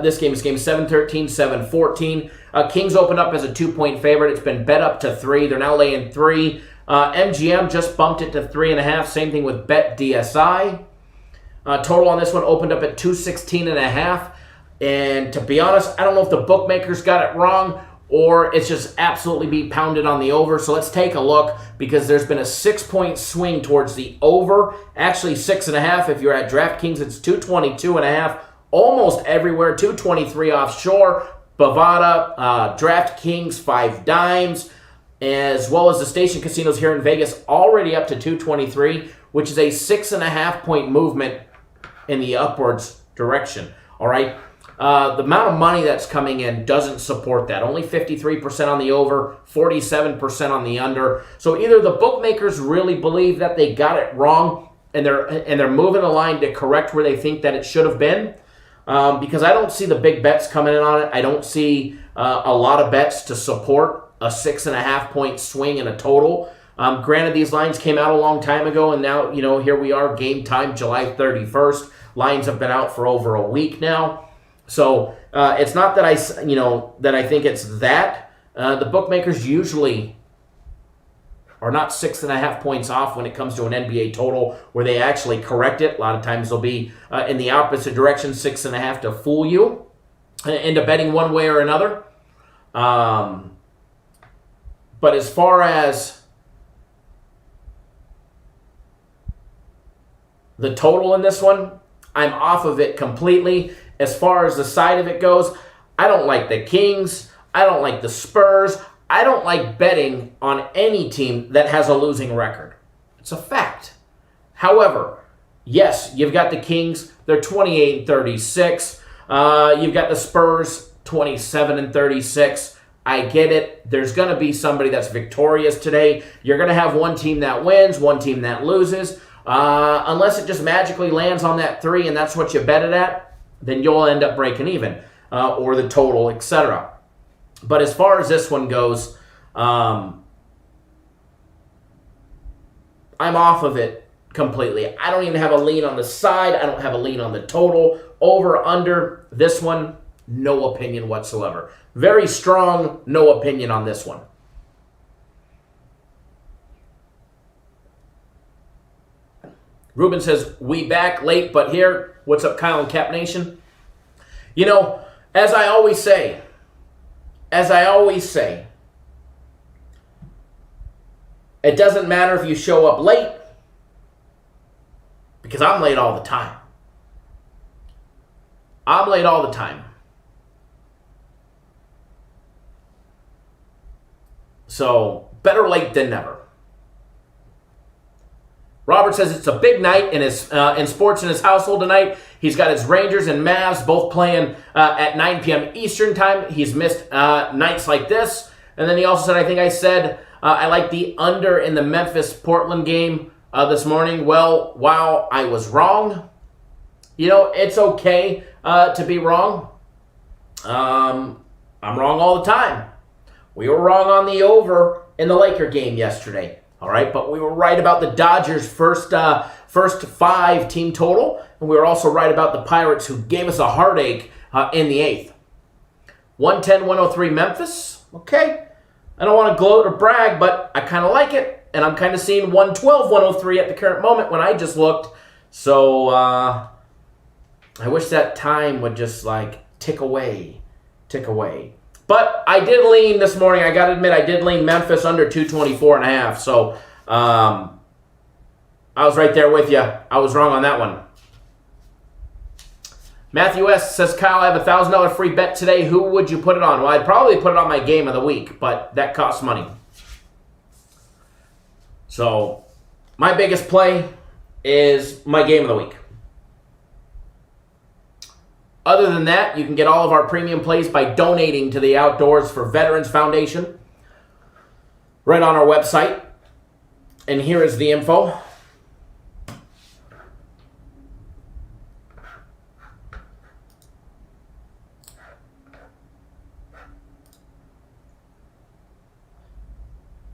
this game. It's game 7-13, 7-14. Kings opened up as a 2-point favorite. It's been bet up to 3. They're now laying 3. MGM just bumped it to 3.5. Same thing with BetDSI. Total on this one opened up at 216.5. And to be honest, I don't know if the bookmakers got it wrong or it's just absolutely be pounded on the over. So let's take a look, because there's been a 6-point swing towards the over. Actually 6.5. If you're at DraftKings, it's 222.5. Almost everywhere. 223 offshore. Bovada, DraftKings, 5 dimes, as well as the station casinos here in Vegas, already up to 223, which is a 6.5-point movement in the upwards direction. All right. The amount of money that's coming in doesn't support that. Only 53% on the over, 47% on the under. So either the bookmakers really believe that they got it wrong and they're moving the line to correct where they think that it should have been. Because I don't see the big bets coming in on it. I don't see a lot of bets to support a 6.5-point swing in a total. Granted, these lines came out a long time ago, and now, here we are, game time, July 31st. Lines have been out for over a week now. So it's not that I think it's that. The bookmakers usually are not 6.5 points off when it comes to an NBA total where they actually correct it. A lot of times they'll be in the opposite direction, 6.5 to fool you into betting one way or another. But as far as the total in this one, I'm off of it completely. As far as the side of it goes, I don't like the Kings. I don't like the Spurs. I don't like betting on any team that has a losing record. It's a fact. However, yes, you've got the Kings. They're 28-36. You've got the Spurs, 27-36. I get it. There's going to be somebody that's victorious today. You're going to have one team that wins, one team that loses. Unless it just magically lands on that 3 and that's what you bet it at, then you'll end up breaking even, or the total, etc. But as far as this one goes, I'm off of it completely. I don't even have a lean on the side. I don't have a lean on the total. Over, under, this one, no opinion whatsoever. Very strong, no opinion on this one. Ruben says, we back late but here. What's up, Kyle and Cap Nation? As I always say, it doesn't matter if you show up late, because I'm late all the time. So, better late than never. Robert says it's a big night in sports in his household tonight. He's got his Rangers and Mavs both playing at 9 p.m. Eastern time. He's missed nights like this. And then he also said, I think I said, I like the under in the Memphis-Portland game this morning. Well, wow, I was wrong. It's okay to be wrong. I'm wrong all the time. We were wrong on the over in the Laker game yesterday. All right, but we were right about the Dodgers' first 5 team total, and we were also right about the Pirates, who gave us a heartache in the 8th. 110-103 Memphis. Okay, I don't want to gloat or brag, but I kind of like it, and I'm kind of seeing 112-103 at the current moment when I just looked. So I wish that time would just tick away. But I did lean this morning. I got to admit, I did lean Memphis under 224.5. So I was right there with you. I was wrong on that one. Matthew S. says, Kyle, I have a $1,000 free bet today. Who would you put it on? Well, I'd probably put it on my game of the week, but that costs money. So my biggest play is my game of the week. Other than that, you can get all of our premium plays by donating to the Outdoors for Veterans Foundation right on our website. And here is the info.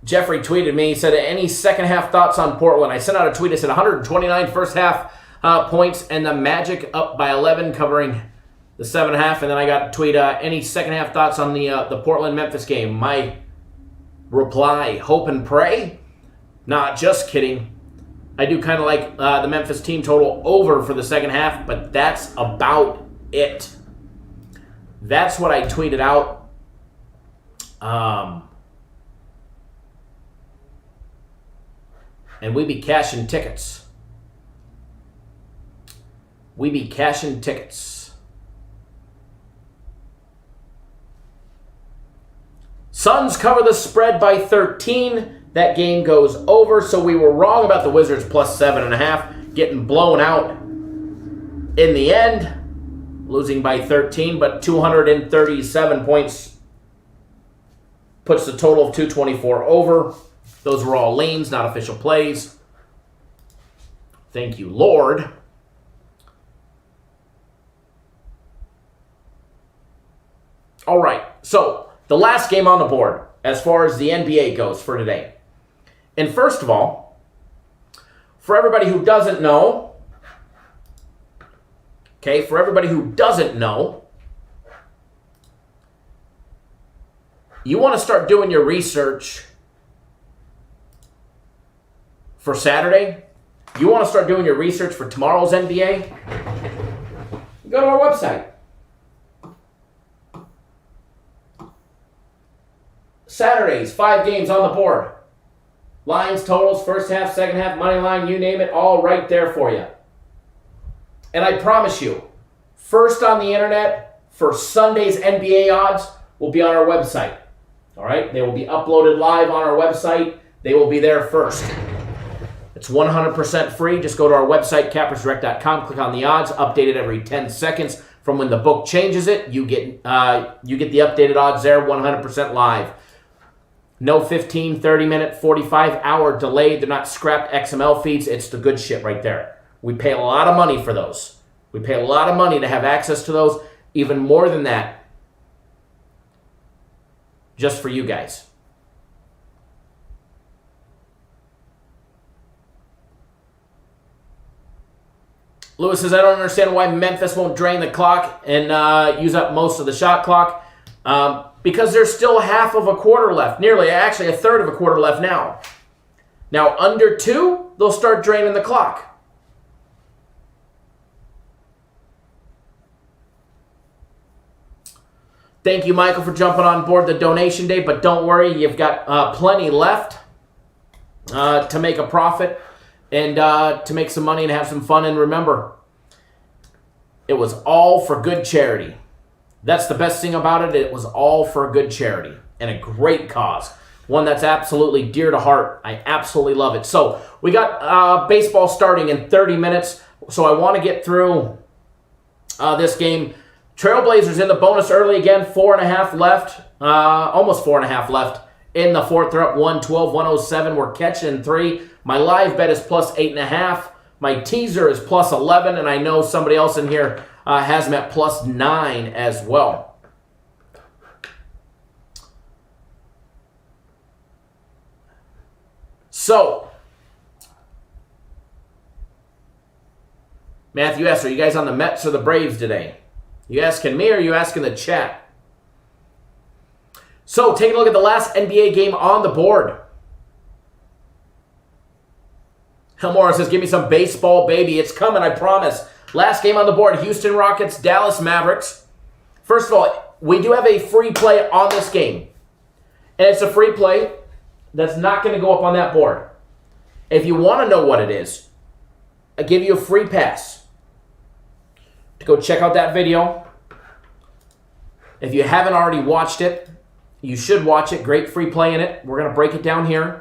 Jeffrey tweeted me. He said, any second half thoughts on Portland? I sent out a tweet. I said 129 first half, points, and the Magic up by 11, covering the 7.5. And then I got a tweet, any second half thoughts on the Portland-Memphis game? My reply, hope and pray? Nah, just kidding. I do kind of like the Memphis team total over for the second half, but that's about it. That's what I tweeted out. And we be cashing tickets. We be cashing tickets. Suns cover the spread by 13. That game goes over, so we were wrong about the Wizards plus 7.5, getting blown out in the end, losing by 13, but 237 points puts the total of 224 over. Those were all leans, not official plays. Thank you, Lord. All right, so the last game on the board as far as the NBA goes for today. And first of all, for everybody who doesn't know, you want to start doing your research for Saturday. You want to start doing your research for tomorrow's NBA? Go to our website. Saturdays, 5 games on the board. Lines, totals, first half, second half, money line, you name it, all right there for you. And I promise you, first on the internet for Sunday's NBA odds will be on our website. All right? They will be uploaded live on our website. They will be there first. It's 100% free. Just go to our website, cappersdirect.com, click on the odds, update it every 10 seconds. From when the book changes it, you get the updated odds there, 100% live. No 15, 30-minute, 45-hour delay. They're not scrapped XML feeds. It's the good shit right there. We pay a lot of money for those. We pay a lot of money to have access to those. Even more than that, just for you guys. Lewis says, I don't understand why Memphis won't drain the clock and use up most of the shot clock. Because there's still half of a quarter left. Nearly, actually, a third of a quarter left now. Now, under 2, they'll start draining the clock. Thank you, Michael, for jumping on board the donation day. But don't worry, you've got plenty left to make a profit and to make some money and have some fun. And remember, it was all for good charity. That's the best thing about it. It was all for a good charity and a great cause. One that's absolutely dear to heart. I absolutely love it. So we got baseball starting in 30 minutes. So I want to get through this game. Trailblazers in the bonus early again. 4.5 left. Almost 4.5 left in the fourth. They're up 112, 107. We're catching 3. My live bet is plus 8.5. My teaser is plus 11. And I know somebody else in here has them at plus 9 as well. So, Matthew asks, are you guys on the Mets or the Braves today? You asking me or are you asking the chat? So, take a look at the last NBA game on the board. Helmora says, give me some baseball, baby. It's coming, I promise. Last game on the board, Houston Rockets, Dallas Mavericks. First of all, we do have a free play on this game. And it's a free play that's not going to go up on that board. If you want to know what it is, I give you a free pass to go check out that video. If you haven't already watched it, you should watch it. Great free play in it. We're going to break it down here.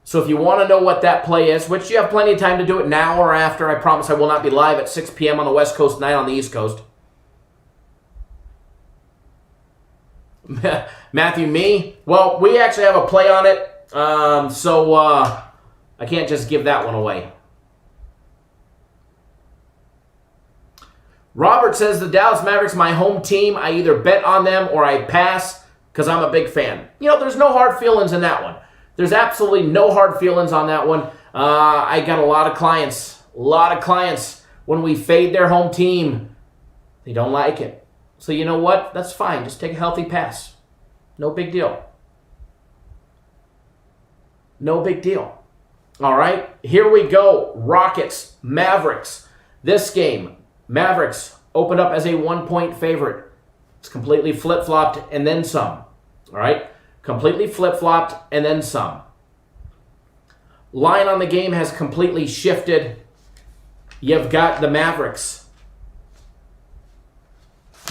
So if you want to know what that play is, which you have plenty of time to do it now or after, I promise I will not be live at 6 p.m. on the West Coast, 9 on the East Coast. Matthew, me? Well, we actually have a play on it, so I can't just give that one away. Robert says, the Dallas Mavericks, my home team. I either bet on them or I pass because I'm a big fan. You know, there's no hard feelings in that one. There's absolutely no hard feelings on that one. I got a lot of clients. When we fade their home team, they don't like it. So you know what? That's fine. Just take a healthy pass. No big deal. All right, here we go. Rockets, Mavericks. This game, Mavericks opened up as a 1-point favorite. It's completely flip-flopped and then some. All right, completely flip-flopped and then some. Line on the game has completely shifted. You've got the Mavericks,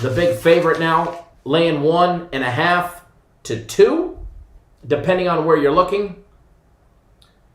the big favorite now, laying 1.5 to 2, depending on where you're looking.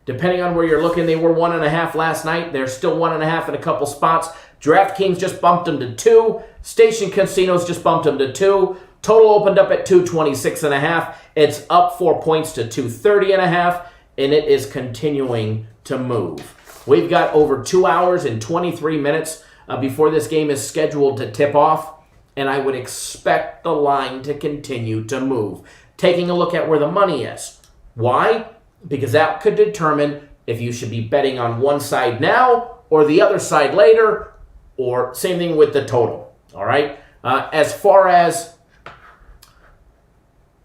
They were 1.5 last night. They're still 1.5 in a couple spots. DraftKings just bumped them to 2. Station Casinos just bumped them to 2. Total opened up at 226.5. It's up 4 points to 230.5, and it is continuing to move. We've got over 2 hours and 23 minutes before this game is scheduled to tip off, and I would expect the line to continue to move. Taking a look at where the money is. Why? Because that could determine if you should be betting on one side now or the other side later, or same thing with the total. All right? As far as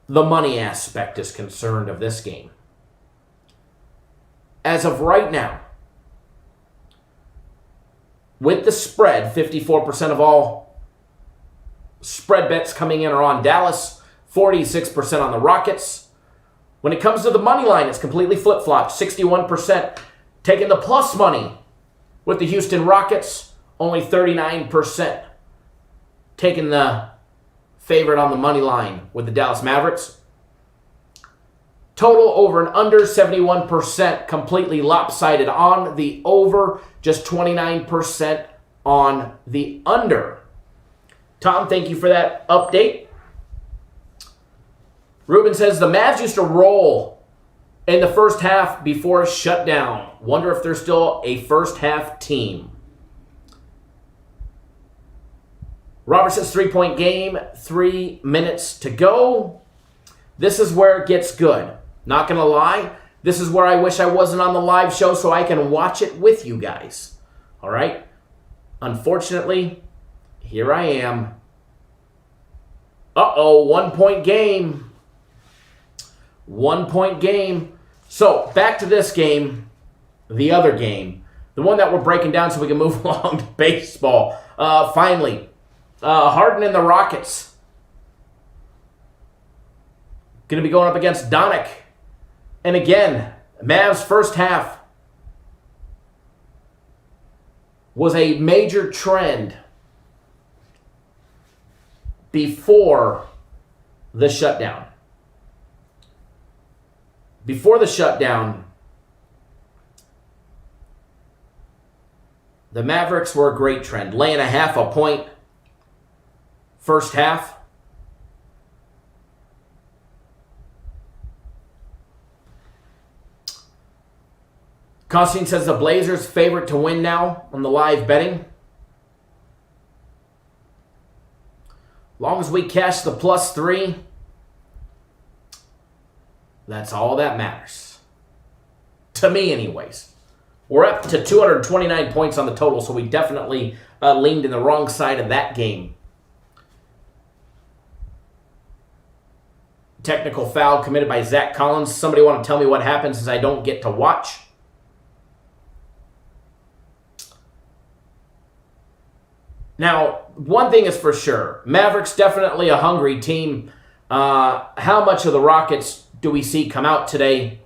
the money aspect is concerned of this game, as of right now, with the spread, 54% of all spread bets coming in are on Dallas, 46% on the Rockets. When it comes to the money line, it's completely flip-flopped. 61% taking the plus money with the Houston Rockets, only 39% taking the favorite on the money line with the Dallas Mavericks. Total over and under, 71% completely lopsided on the over, just 29% on the under. Tom, thank you for that update. Ruben says, the Mavs used to roll in the first half before shutdown. Wonder if they're still a first half team. Robert says, 3-point game, 3 minutes to go. This is where it gets good. Not going to lie, this is where I wish I wasn't on the live show so I can watch it with you guys. All right? Unfortunately, here I am. 1-point game. 1-point game. So, back to this game, the other game, the one that we're breaking down so we can move along to baseball. Finally, Harden and the Rockets. Going to be going up against Donick. And again, Mavs first half was a major trend before the shutdown. Before the shutdown, the Mavericks were a great trend, laying 0.5 point first half. Constantine says the Blazers favorite to win now on the live betting. Long as we cash the +3, that's all that matters. To me, anyways. We're up to 229 points on the total, so we definitely leaned in the wrong side of that game. Technical foul committed by Zach Collins. Somebody want to tell me what happens since I don't get to watch? Now, one thing is for sure. Mavericks definitely a hungry team. How much of the Rockets do we see come out today?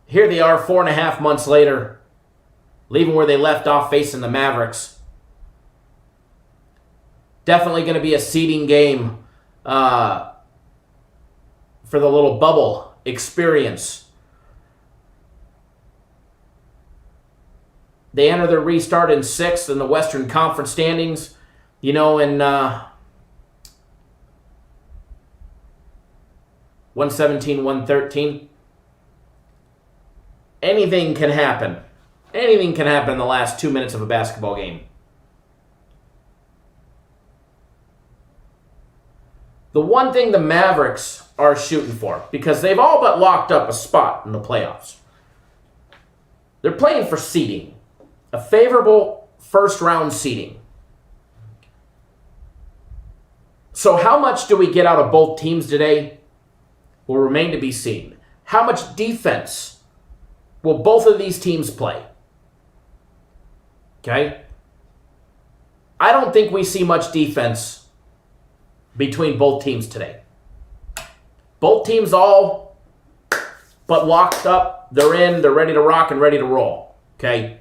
Here they are 4.5 months later, leaving where they left off facing the Mavericks. Definitely going to be a seeding game for the little bubble experience. They enter their restart in 6th in the Western Conference standings. You know, in 117, 113. Anything can happen. Anything can happen in the last 2 minutes of a basketball game. The one thing the Mavericks are shooting for, because they've all but locked up a spot in the playoffs, they're playing for seeding, a favorable first-round seeding. So how much do we get out of both teams today will remain to be seen. How much defense will both of these teams play? Okay? I don't think we see much defense between both teams today. Both teams all but locked up. They're in. They're ready to rock and ready to roll. Okay?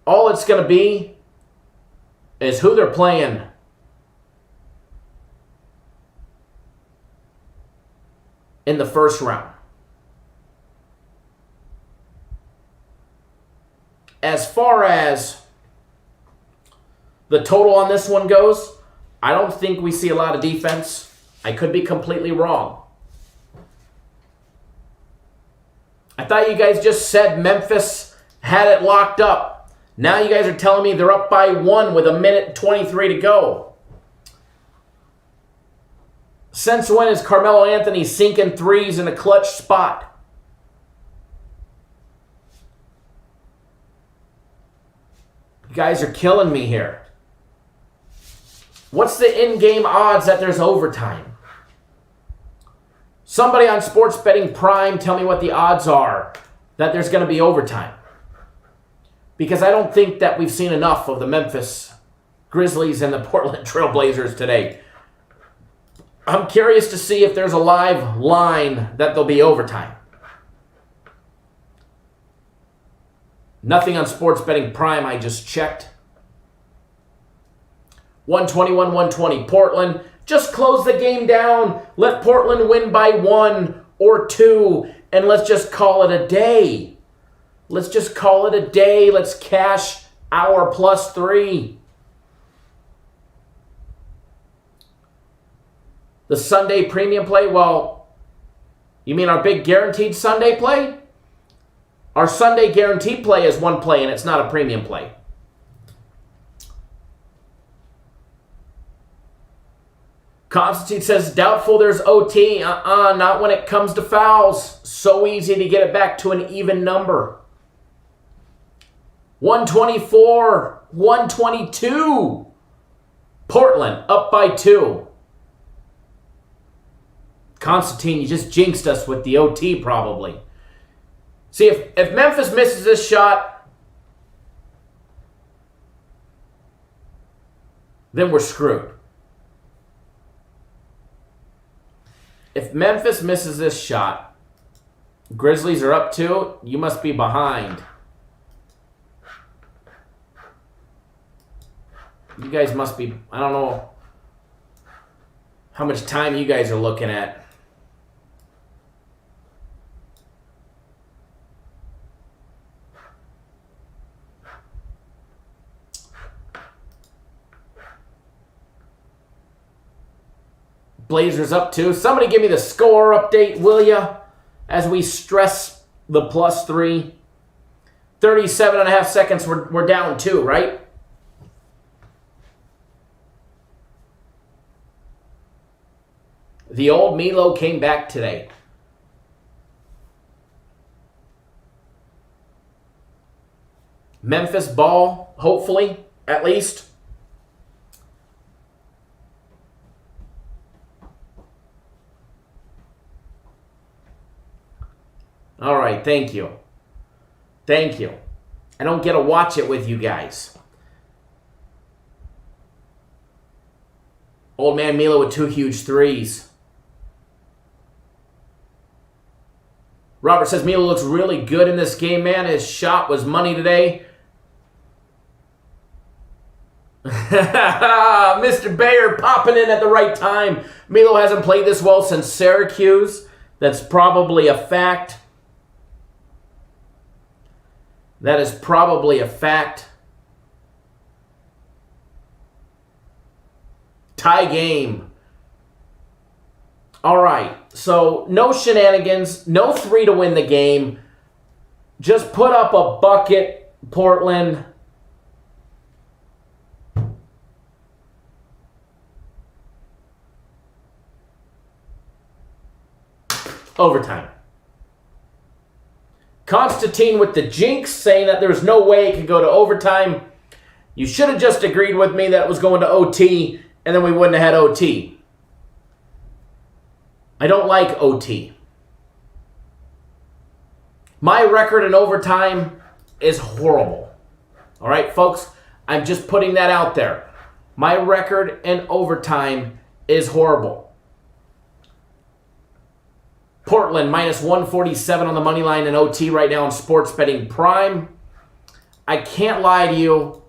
All it's going to be is who they're playing in the first round. As far as the total on this one goes, I don't think we see a lot of defense. I could be completely wrong. I thought you guys just said Memphis had it locked up. Now you guys are telling me they're up by 1 with 1:23 to go. Since when is Carmelo Anthony sinking threes in a clutch spot? You guys are killing me here. What's the in-game odds that there's overtime? Somebody on Sports Betting Prime, tell me what the odds are that there's going to be overtime. Because I don't think that we've seen enough of the Memphis Grizzlies and the Portland Trail Blazers today. I'm curious to see if there's a live line that there'll be overtime. Nothing on Sports Betting Prime, I just checked. 121, 120. Portland, just close the game down. Let Portland win by 1 or 2, and let's just call it a day. Let's just call it a day. Let's cash our +3. The Sunday premium play, well, you mean our big guaranteed Sunday play? Our Sunday guaranteed play is 1 play, and it's not a premium play. Constantine says, doubtful there's OT. Not when it comes to fouls. So easy to get it back to an even number. 124, 122. Portland up by 2. Constantine, you just jinxed us with the OT probably. See, if Memphis misses this shot, then we're screwed. If Memphis misses this shot, Grizzlies are up 2, you must be behind. You guys must be, I don't know how much time you guys are looking at. Blazers up 2. Somebody give me the score update, will ya? As we stress the +3. 37.5 seconds, we're down 2, right? The old Milo came back today. Memphis ball, hopefully, at least. All right, thank you. Thank you. I don't get to watch it with you guys. Old man Milo with 2 huge threes. Robert says Milo looks really good in this game, man. His shot was money today. Mr. Bayer popping in at the right time. Milo hasn't played this well since Syracuse. That's probably a fact. That is probably a fact. Tie game. All right. So no shenanigans. No 3 to win the game. Just put up a bucket, Portland. Overtime. Constantine with the jinx, saying that there's no way it could go to overtime. You should have just agreed with me that it was going to OT, and then we wouldn't have had OT. I don't like OT. My record in overtime is horrible. All right, folks? I'm just putting that out there. My record in overtime is horrible. Portland minus 147 on the money line in OT right now in Sports Betting Prime. I can't lie to you.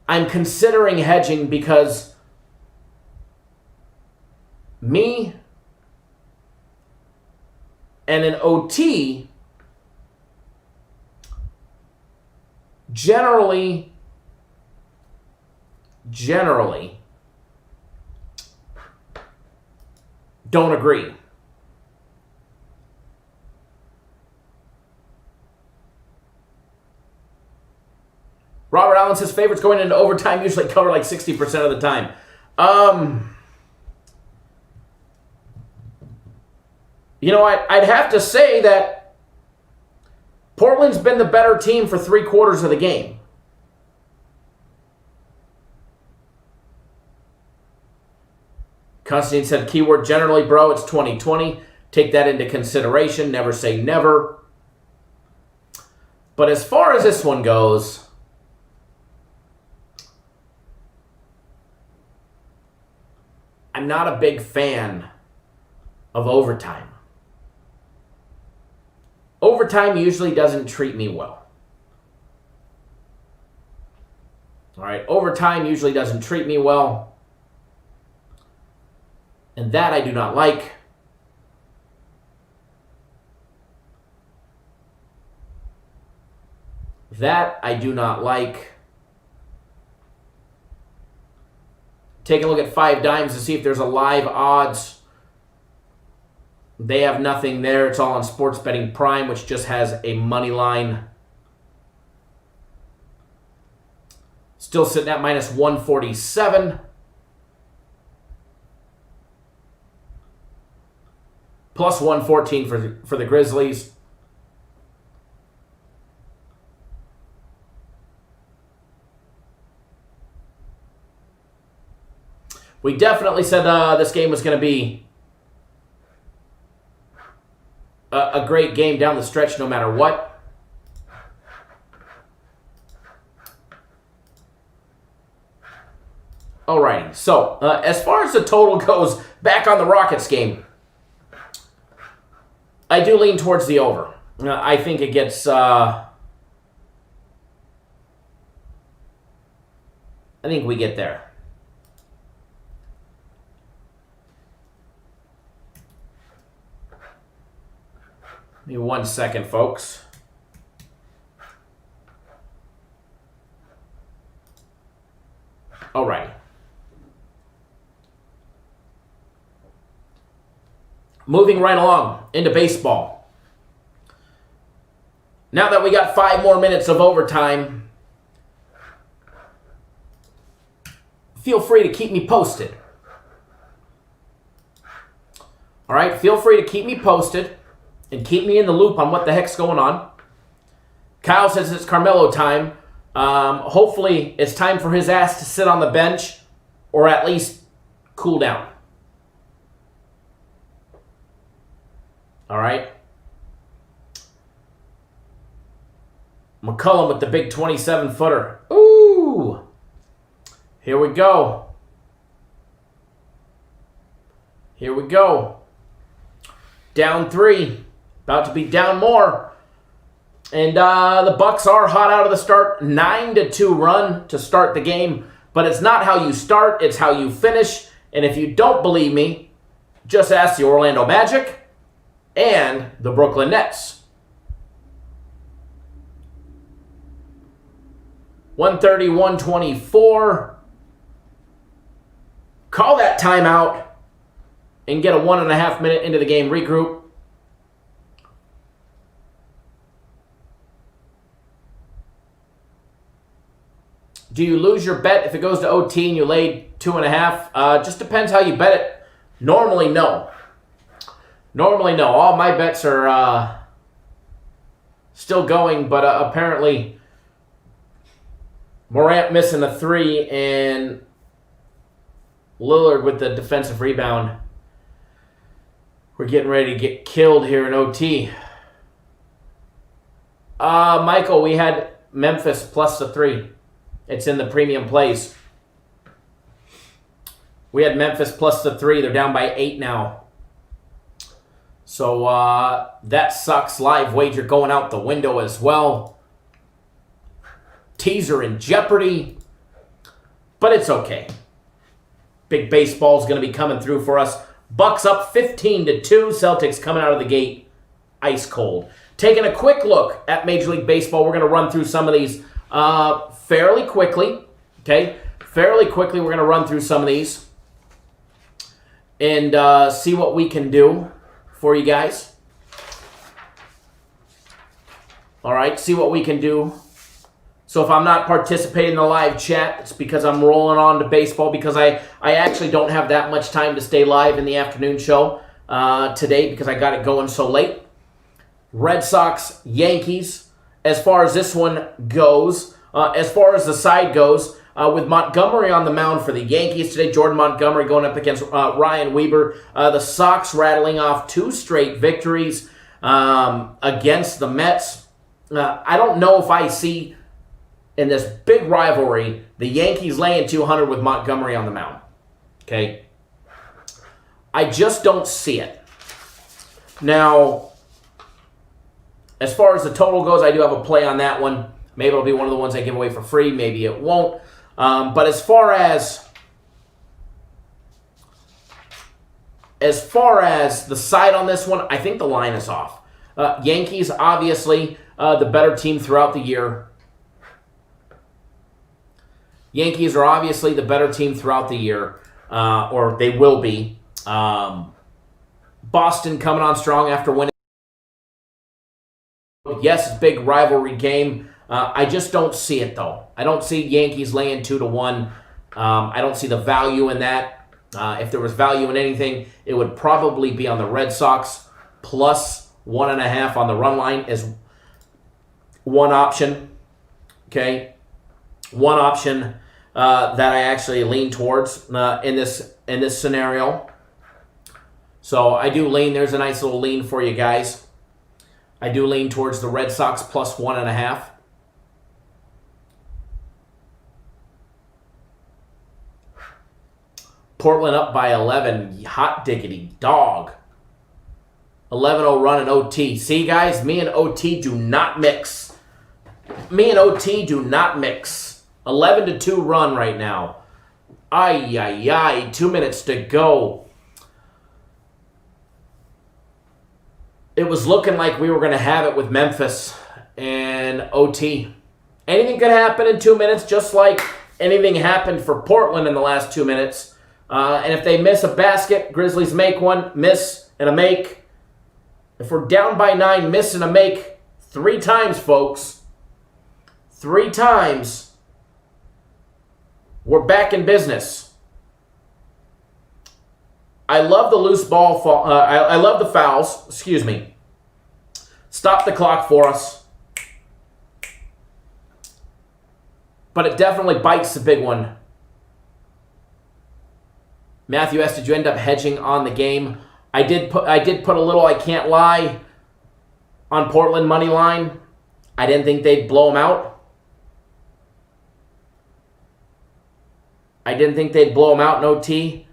I'm considering hedging because me and an OT generally don't agree. Robert Allen says favorites going into overtime usually cover like 60% of the time. I'd have to say that Portland's been the better team for 3/4 of the game. Constantine said, keyword generally, bro, it's 2020. Take that into consideration. Never say never. But as far as this one goes, I'm not a big fan of overtime. Overtime usually doesn't treat me well. All right, overtime usually doesn't treat me well. And that I do not like. That I do not like. Take a look at 5 Dimes to see if there's a live odds. They have nothing there. It's all on Sports Betting Prime, which just has a money line. Still sitting at minus 147. Plus 114 for the Grizzlies. We definitely said this game was going to be a great game down the stretch no matter what. Alrighty, so as far as the total goes, back on the Rockets game, I do lean towards the over. I think it gets... I think we get there. Give me 1 second, folks. All right. Moving right along into baseball. Now that we got 5 more minutes of overtime, feel free to keep me posted. All right, feel free to keep me posted and keep me in the loop on what the heck's going on. Kyle says it's Carmelo time. Hopefully it's time for his ass to sit on the bench or at least cool down. All right. McCullum with the big 27-footer. Ooh. Here we go. Here we go. Down 3. About to be down more. And the Bucks are hot out of the start. 9-2 run to start the game. But it's not how you start, it's how you finish. And if you don't believe me, just ask the Orlando Magic and the Brooklyn Nets. 130-124. Call that timeout and get a 1.5 minute into the game regroup. Do you lose your bet if it goes to OT and you laid 2.5? Just depends how you bet it. Normally, no. Normally, no. All my bets are still going, but apparently Morant missing a 3 and Lillard with the defensive rebound. We're getting ready to get killed here in OT. Michael, we had Memphis plus the 3. It's in the premium plays. We had Memphis plus the 3. They're down by 8 now. So that sucks. Live wager going out the window as well. Teaser in jeopardy. But it's okay. Big baseball's going to be coming through for us. Bucks up 15-2. Celtics coming out of the gate ice cold. Taking a quick look at Major League Baseball. We're going to run through some of these fairly quickly. Okay? Fairly quickly, we're going to run through some of these and see what we can do for you guys. All right, see what we can do. So if I'm not participating in the live chat, it's because I'm rolling on to baseball because I actually don't have that much time to stay live in the afternoon show today because I got it going so late. Red Sox, Yankees, as far as this one goes, as far as the side goes, with Montgomery on the mound for the Yankees today, Jordan Montgomery going up against Ryan Weber. The Sox rattling off 2 straight victories against the Mets. I don't know if I see in this big rivalry the Yankees laying 200 with Montgomery on the mound. Okay? I just don't see it. Now, as far as the total goes, I do have a play on that one. Maybe it'll be one of the ones I give away for free. Maybe it won't. But as far as the side on this one, I think the line is off. Yankees, obviously, the better team throughout the year. Yankees are obviously the better team throughout the year, or they will be. Boston coming on strong after winning. Yes, big rivalry game. I just don't see it, though. I don't see Yankees laying 2-1. I don't see the value in that. If there was value in anything, it would probably be on the Red Sox plus 1.5 on the run line as one option. Okay? One option that I actually lean towards in this scenario. So I do lean. There's a nice little lean for you guys. I do lean towards the Red Sox plus 1.5. Portland up by 11. Hot diggity dog. 11-0 run in OT. See, guys, me and OT do not mix. Me and OT do not mix. 11-2 run right now. Ay, ay, ay. 2 minutes to go. It was looking like we were going to have it with Memphis and OT. Anything could happen in 2 minutes, just like anything happened for Portland in the last 2 minutes. And if they miss a basket, Grizzlies make one, miss, and a make. If we're down by 9, miss and a make 3 times, folks. 3 times. We're back in business. I love the loose ball. I love the fouls. Excuse me. Stop the clock for us. But it definitely bites the big one. Matthew S., did you end up hedging on the game? I did put a little, I can't lie, on Portland money line. I didn't think they'd blow them out. I didn't think they'd blow them out in OT.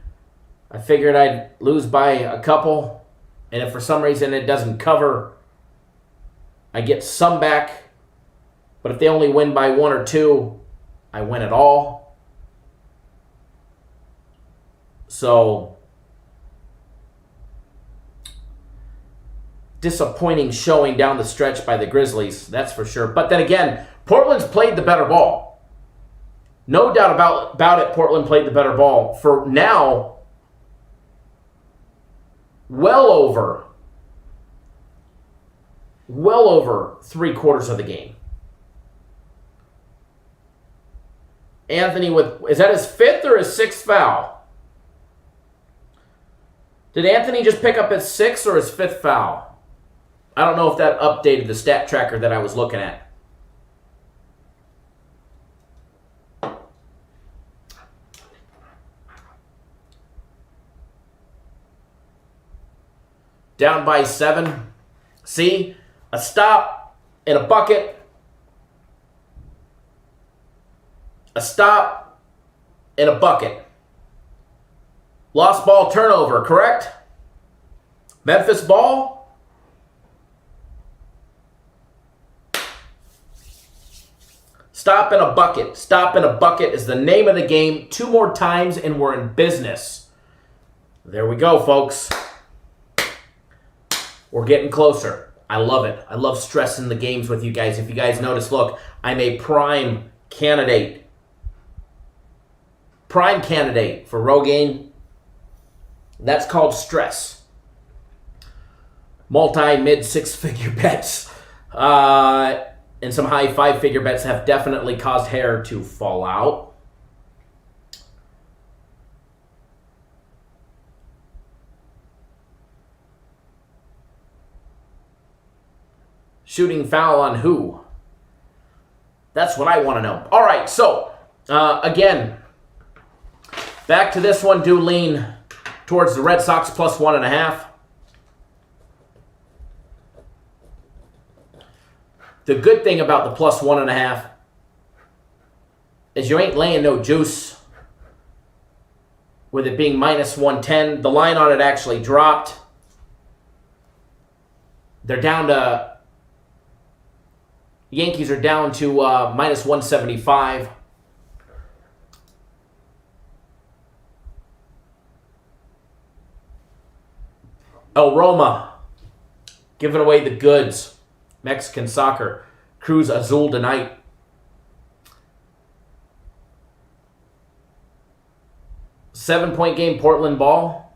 I figured I'd lose by a couple. And if for some reason it doesn't cover, I get some back. But if they only win by 1 or 2, I win it all. So, disappointing showing down the stretch by the Grizzlies, that's for sure. But then again, Portland's played the better ball. No doubt about it, Portland played the better ball. For now, well over 3/4 of the game. Anthony is that his 5th or his 6th foul? Did Anthony just pick up his 6th or his 5th foul? I don't know if that updated the stat tracker that I was looking at. Down by 7. See? A stop and a bucket. A stop and a bucket. Lost ball turnover, correct? Memphis ball. Stop and a bucket. Stop and a bucket is the name of the game. 2 more times and we're in business. There we go, folks. We're getting closer. I love it. I love stressing the games with you guys. If you guys notice, look, I'm a prime candidate. Prime candidate for Rogaine. That's called stress. Multi-mid 6-figure bets and some high 5-figure bets have definitely caused hair to fall out. Shooting foul on who? That's what I want to know. All right, so again, back to this one. Do lean towards the Red Sox plus 1.5. The good thing about the plus 1.5 is you ain't laying no juice with it being minus 110. The line on it actually dropped. They're down to, Yankees are down to minus 175. El Roma, giving away the goods. Mexican soccer. Cruz Azul tonight. Seven-point game, Portland ball.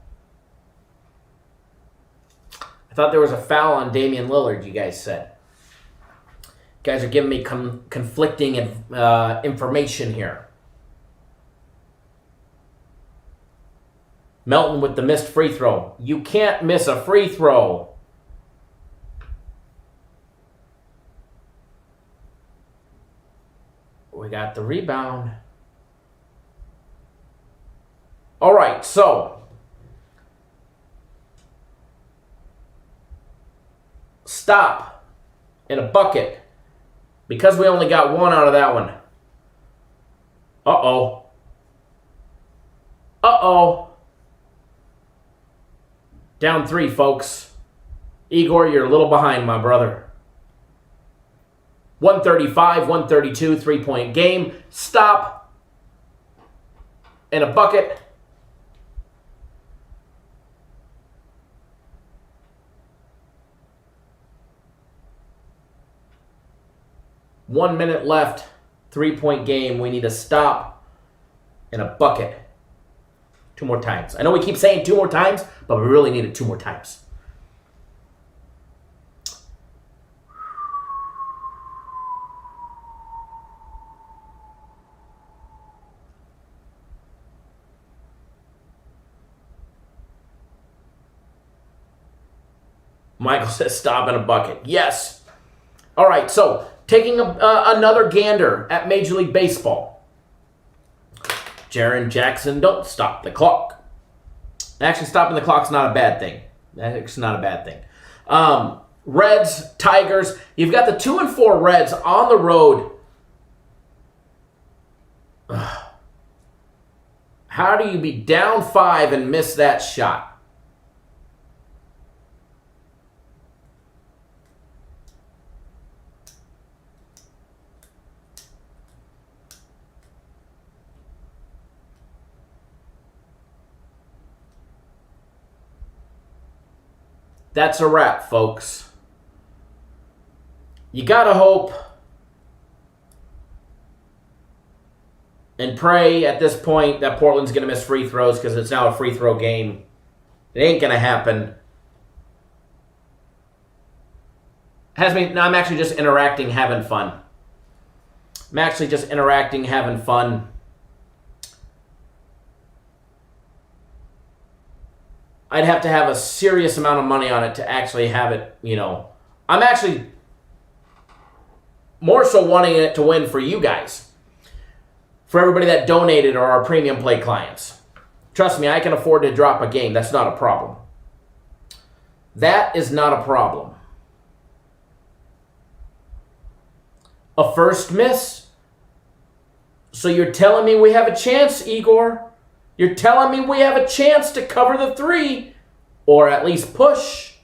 I thought there was a foul on Damian Lillard, you guys said. You guys are giving me conflicting information here. Melton with the missed free throw. You can't miss a free throw. We got the rebound. All right, so stop in a bucket because we only got 1 out of that one. Uh-oh. Uh-oh. Down 3, folks. Igor, you're a little behind, my brother. 135, 132, 3-point game. Stop. And a bucket. One minute left. 3-point game. We need a stop and a bucket. 2 more times. I know we keep saying 2 more times, but we really need it 2 more times. Michael says stop in a bucket. Yes. All right, so taking another gander at Major League Baseball. Jaren Jackson, don't stop the clock. Actually, stopping the clock's not a bad thing. That's not a bad thing. Reds, Tigers. You've got the 2 and 4 Reds on the road. How do you be down 5 and miss that shot? That's a wrap, folks. You gotta hope and pray at this point that Portland's gonna miss free throws because it's now a free throw game. It ain't gonna happen. I'm actually just interacting, having fun. I'm actually just interacting, having fun. I'd have to have a serious amount of money on it to actually have it, I'm actually more so wanting it to win for you guys. For everybody that donated or our premium play clients. Trust me, I can afford to drop a game. That's not a problem. That is not a problem. A first miss? So you're telling me we have a chance, Igor? You're telling me we have a chance to cover the 3, or at least push?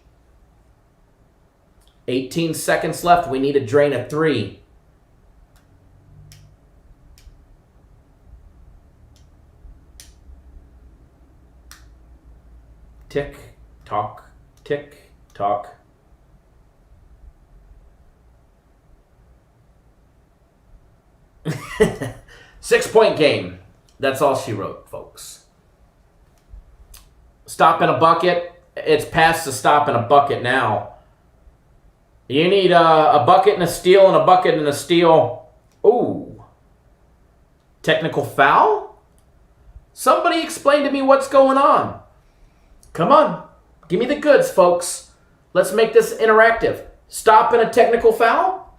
18 seconds left. We need to drain a 3. Tick, tock, tick, tock. Six-point game. That's all she wrote, folks. Stop in a bucket. It's past the stop in a bucket now. You need a bucket and a steal and a bucket and a steal. Ooh. Technical foul? Somebody explain to me what's going on. Come on. Give me the goods, folks. Let's make this interactive. Stop in a technical foul?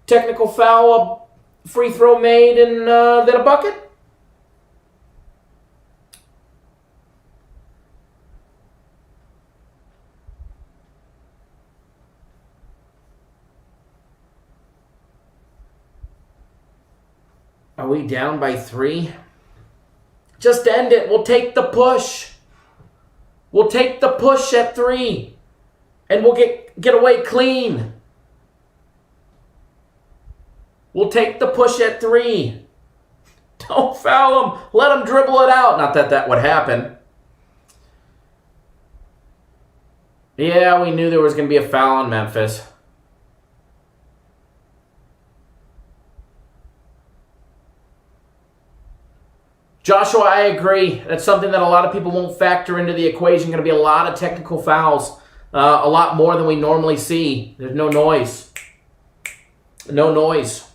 Technical foul, a free throw made, and then a bucket? Are we down by 3? Just end it. We'll take the push. We'll take the push at 3. And we'll get away clean. We'll take the push at 3. Don't foul him. Let him dribble it out. Not that that would happen. Yeah, we knew there was going to be a foul on Memphis. Joshua, I agree. That's something that a lot of people won't factor into the equation. Going to be a lot of technical fouls. A lot more than we normally see. There's no noise. No noise.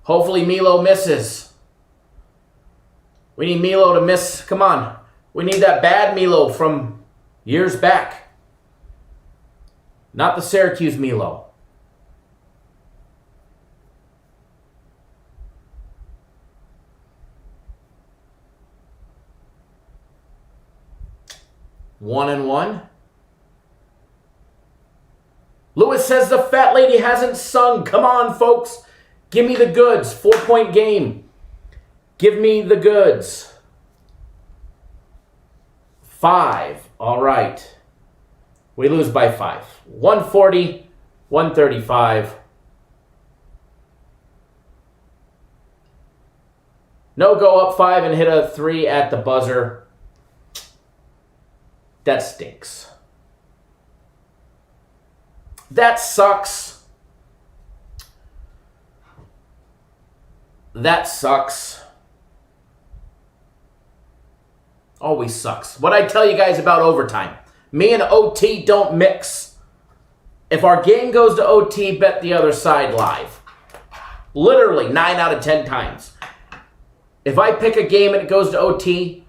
Hopefully Milo misses. We need Milo to miss. Come on. We need that bad Milo from years back. Not the Syracuse Milo. One and one. Lewis says the fat lady hasn't sung. Come on, folks. Give me the goods. 4-point game. Give me the goods. 5. All right. We lose by 5. 140, 135. No go up 5 and hit a 3 at the buzzer. That stinks. That sucks. That sucks. Always sucks. What I tell you guys about overtime. Me and OT don't mix. If our game goes to OT, bet the other side live. Literally 9 out of 10 times. If I pick a game and it goes to OT,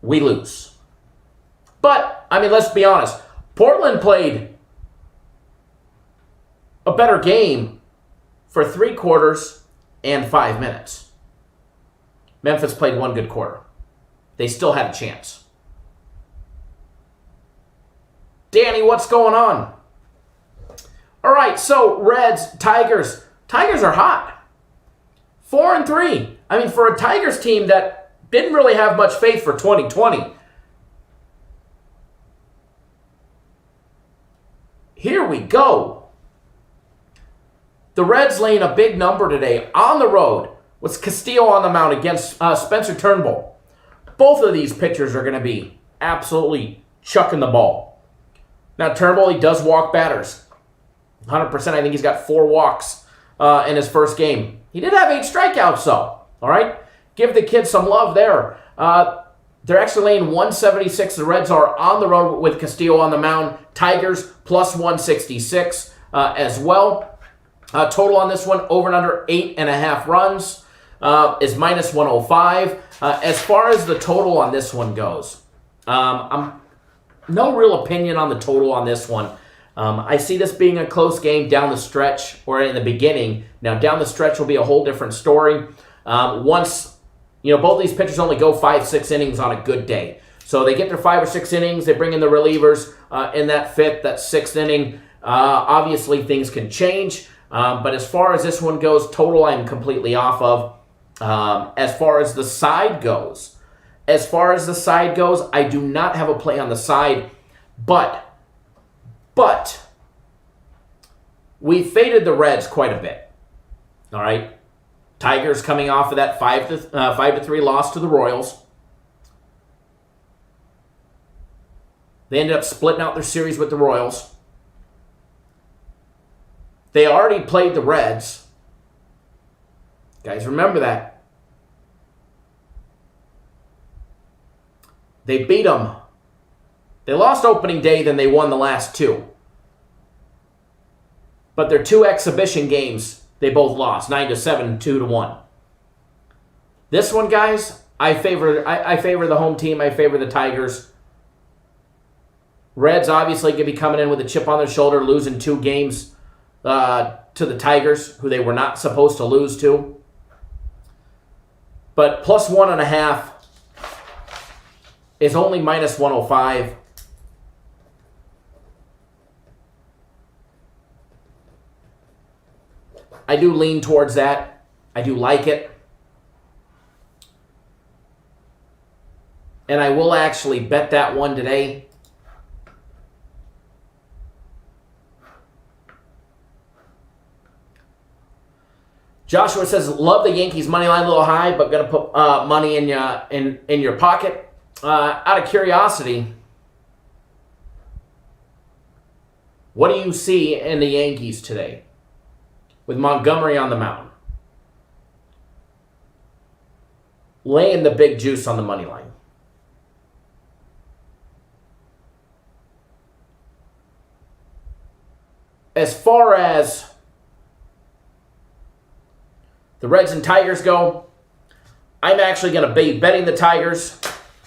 we lose. But, I mean, let's be honest. Portland played a better game for 3 quarters and 5 minutes. Memphis played 1 good quarter. They still had a chance. Danny, what's going on? All right, so Reds, Tigers. Tigers are hot. 4-3. I mean, for a Tigers team that didn't really have much faith for 2020, here we go. The Reds laying a big number today on the road with Castillo on the mound against Spencer Turnbull. Both of these pitchers are going to be absolutely chucking the ball. Now, Turnbull, he does walk batters. 100%. I think he's got 4 walks in his first game. He did have 8 strikeouts, though. All right? Give the kid some love there. They're actually laying 176. The Reds are on the road with Castillo on the mound. Tigers plus 166 as well. Total on this one, over and under 8.5 runs. is minus 105. As far as the total on this one goes, I'm no real opinion on the total on this one. I see this being a close game down the stretch or in the beginning. Now, down the stretch will be a whole different story. Once, both these pitchers only go 5-6 innings on a good day. So they get their 5 or 6 innings. They bring in the relievers in that 5th, that 6th inning. Obviously, things can change. But as far as this one goes, total I'm completely off of. As far as the side goes, I do not have a play on the side. But we faded the Reds quite a bit. All right. Tigers coming off of that 5-3 loss to the Royals. They ended up splitting out their series with the Royals. They already played the Reds. Guys, remember that. They beat them. They lost opening day, then they won the last 2. But their 2 exhibition games, they both lost, 9-7, 2-1. This one, guys, I favor the home team. I favor the Tigers. Reds obviously could be coming in with a chip on their shoulder, losing 2 games to the Tigers, who they were not supposed to lose to. But plus 1.5 is only minus 105. I do lean towards that. I do like it. And I will actually bet that one today. Joshua says, love the Yankees money line a little high, but going to put money in your pocket. Out of curiosity, what do you see in the Yankees today with Montgomery on the mound? Laying the big juice on the money line. As far as the Reds and Tigers go, I'm actually going to be betting the Tigers.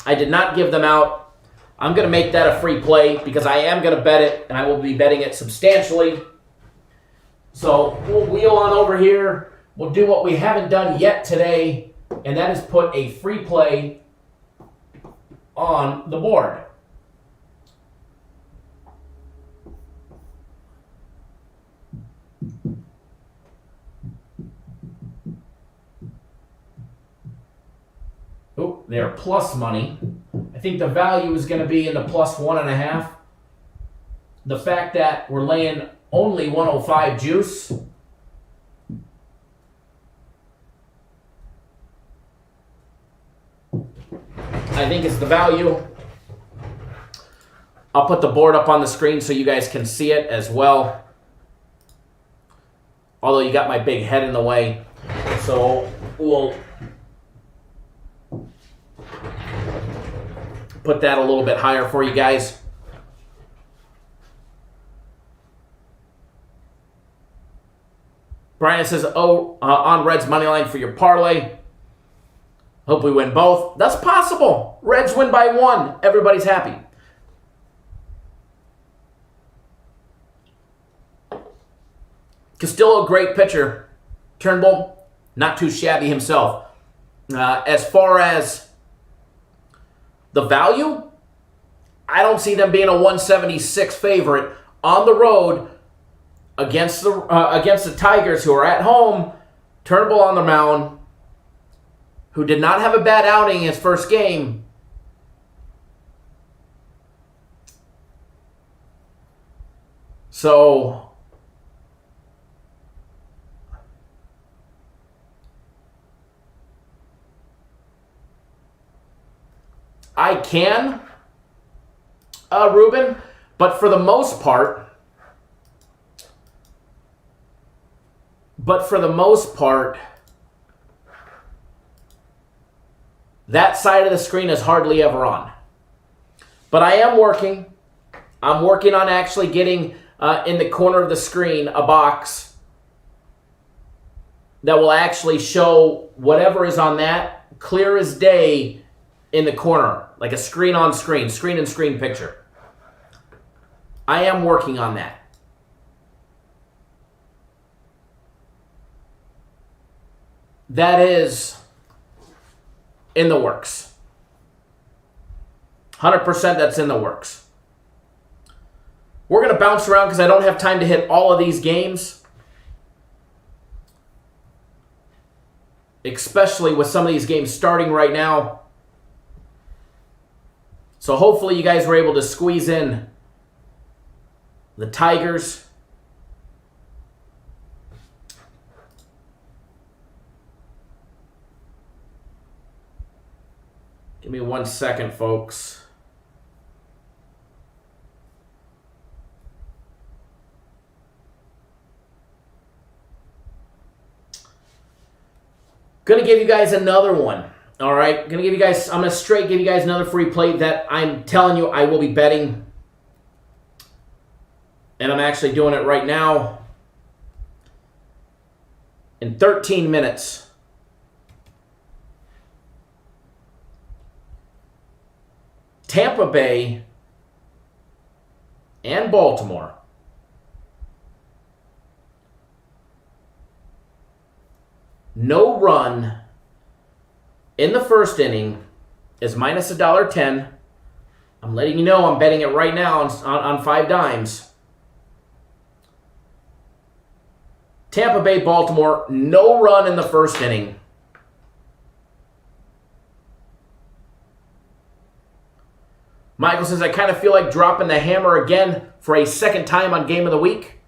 I did not give them out. I'm going to make that a free play because I am going to bet it, and I will be betting it substantially. So we'll wheel on over here. We'll do what we haven't done yet today, and that is put a free play on the board. Oh, they're plus money. I think the value is going to be in the plus 1.5. The fact that we're laying only 105 juice. I think it's the value. I'll put the board up on the screen so you guys can see it as well. Although you got my big head in the way. So we'll put that a little bit higher for you guys. Brian says, on Reds money line for your parlay. Hope we win both. That's possible. Reds win by 1. Everybody's happy. Castillo, great pitcher. Turnbull, not too shabby himself. As far as the value, I don't see them being a 176 favorite on the road against the Tigers, who are at home. Turnbull on the mound, who did not have a bad outing in his first game. So I can, Ruben, but for the most part, that side of the screen is hardly ever on. But I am working. I'm working on actually getting in the corner of the screen a box that will actually show whatever is on that clear as day in the corner, like a screen-on-screen, screen-and-screen picture. I am working on that. That is in the works. 100% that's in the works. We're going to bounce around because I don't have time to hit all of these games. Especially with some of these games starting right now. So hopefully you guys were able to squeeze in the Tigers. Give me 1 second, folks. Gonna give you guys another one. All right, I'm gonna straight give you guys another free play that I'm telling you I will be betting. And I'm actually doing it right now. In 13 minutes. Tampa Bay and Baltimore no run in the first inning is minus $1.10. I'm letting you know I'm betting it right now on 5 dimes. Tampa Bay, Baltimore, no run in the first inning. Michael says, I kind of feel like dropping the hammer again for a second time on Game of the Week.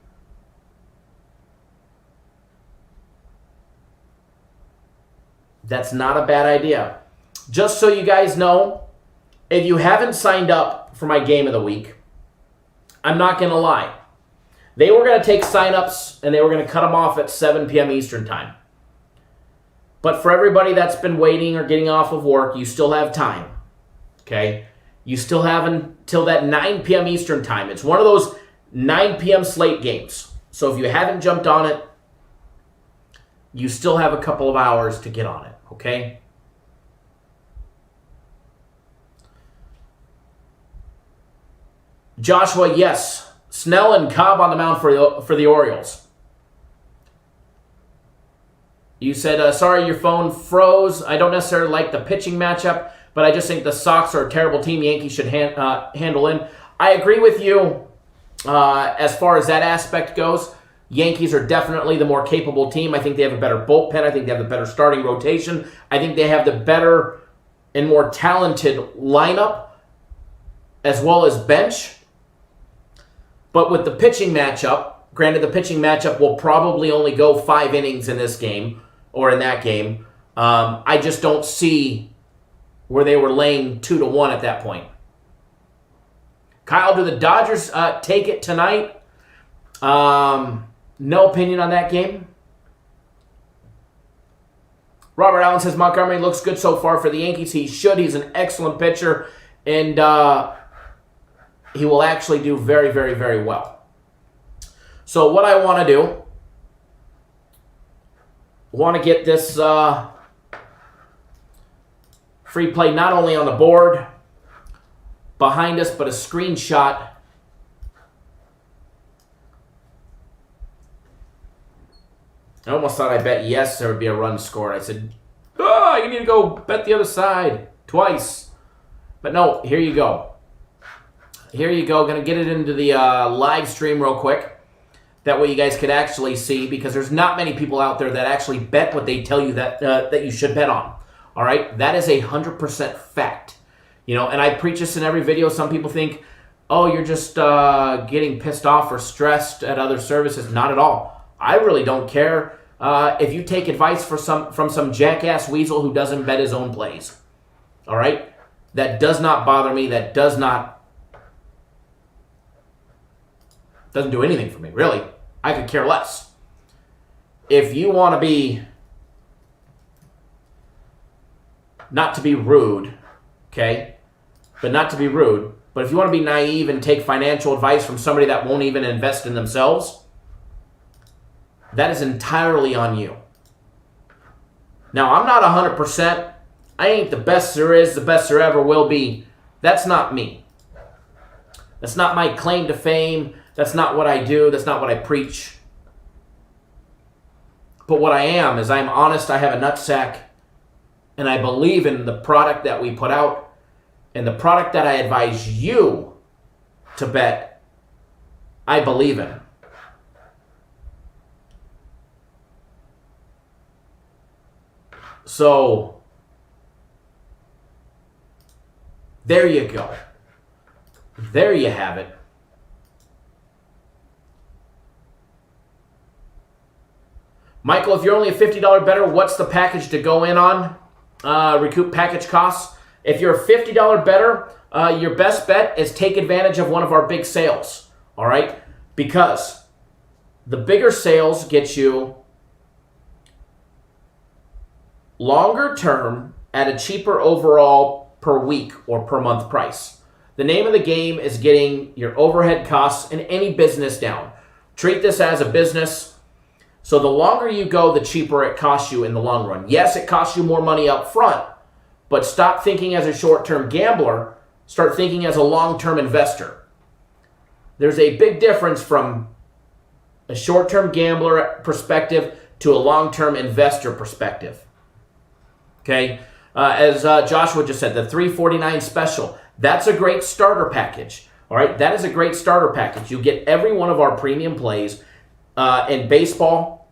That's not a bad idea. Just so you guys know, if you haven't signed up for my Game of the Week, I'm not going to lie. They were going to take sign-ups and they were going to cut them off at 7 p.m. Eastern Time. But for everybody that's been waiting or getting off of work, you still have time. Okay? You still have until that 9 p.m. Eastern Time. It's one of those 9 p.m. slate games. So if you haven't jumped on it, you still have a couple of hours to get on it, okay? Joshua, yes. Snell and Cobb on the mound for the Orioles. You said, sorry, your phone froze. I don't necessarily like the pitching matchup, but I just think the Sox are a terrible team Yankees should handle in. I agree with you as far as that aspect goes. Yankees are definitely the more capable team. I think they have a better bullpen. I think they have the better starting rotation. I think they have the better and more talented lineup as well as bench. But with the pitching matchup, granted the pitching matchup will probably only go 5 innings in this game or in that game. I just don't see where they were laying 2-1 at that point. Kyle, do the Dodgers take it tonight? No opinion on that game. Robert Allen says Montgomery looks good so far for the Yankees. He should. He's an excellent pitcher. And he will actually do very, very, very well. So what I want to do, get this free play not only on the board behind us, but a screenshot. I almost thought I bet yes there would be a run scored. I said, you need to go bet the other side twice. But no, here you go. Here you go. Going to get it into the live stream real quick. That way you guys could actually see, because there's not many people out there that actually bet what they tell you that you should bet on. All right? That is 100% fact. You know, and I preach this in every video. Some people think, oh, you're just getting pissed off or stressed at other services. Not at all. I really don't care if you take advice from some jackass weasel who doesn't bet his own plays. All right? That does not bother me. That doesn't do anything for me, really. I could care less. If you want to be, not to be rude, okay? But not to be rude. But if you want to be naive and take financial advice from somebody that won't even invest in themselves, that is entirely on you. Now, I'm not 100%. I ain't the best there is, the best there ever will be. That's not me. That's not my claim to fame. That's not what I do. That's not what I preach. But what I am is I'm honest. I have a nutsack. And I believe in the product that we put out. And the product that I advise you to bet, I believe in. So, there you go. There you have it. Michael, if you're only a $50 bettor, what's the package to go in on? Recoup package costs. If you're a $50 bettor, your best bet is take advantage of one of our big sales. All right? Because the bigger sales get you longer term at a cheaper overall per week or per month price. The name of the game is getting your overhead costs in any business down. Treat this as a business. So the longer you go, the cheaper it costs you in the long run. Yes, it costs you more money up front, but stop thinking as a short-term gambler. Start thinking as a long-term investor. There's a big difference from a short-term gambler perspective to a long-term investor perspective. Okay? As Joshua just said, the $349 special, that's a great starter package. All right? That is a great starter package. You get every one of our premium plays in baseball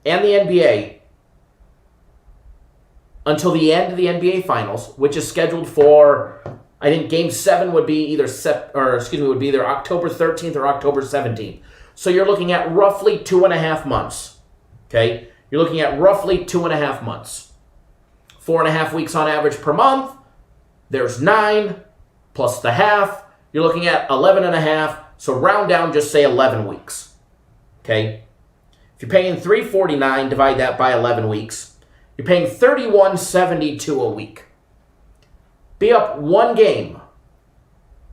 and the NBA until the end of the NBA Finals, which is scheduled for, I think Game 7 would be either October 13th or October 17th. So you're looking at roughly 2.5 months. Okay? You're looking at roughly 2.5 months. 4.5 weeks on average per month. There's 9 plus the half. You're looking at 11.5. So round down, just say 11 weeks. Okay? If you're paying $349, divide that by 11 weeks. You're paying $31.72 a week. Be up one game.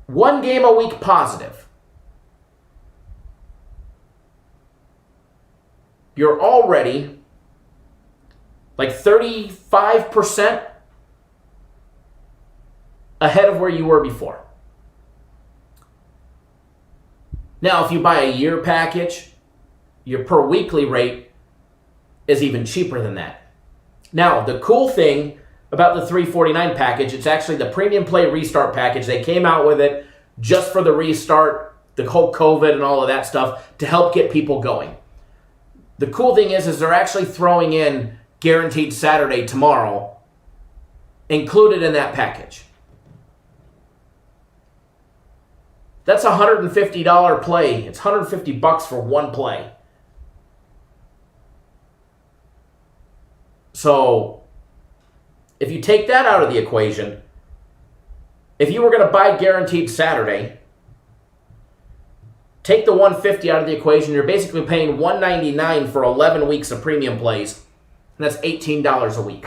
One game a week positive. You're already like 35% ahead of where you were before. Now, if you buy a year package, your per weekly rate is even cheaper than that. Now, the cool thing about the $349 package, it's actually the Premium Play Restart package. They came out with it just for the restart, the whole COVID and all of that stuff to help get people going. The cool thing is they're actually throwing in Guaranteed Saturday tomorrow included in that package. That's a $150 play. It's $150 for one play. So, if you take that out of the equation, if you were going to buy Guaranteed Saturday, take the $150 out of the equation, you're basically paying $199 for 11 weeks of premium plays. And that's $18 a week.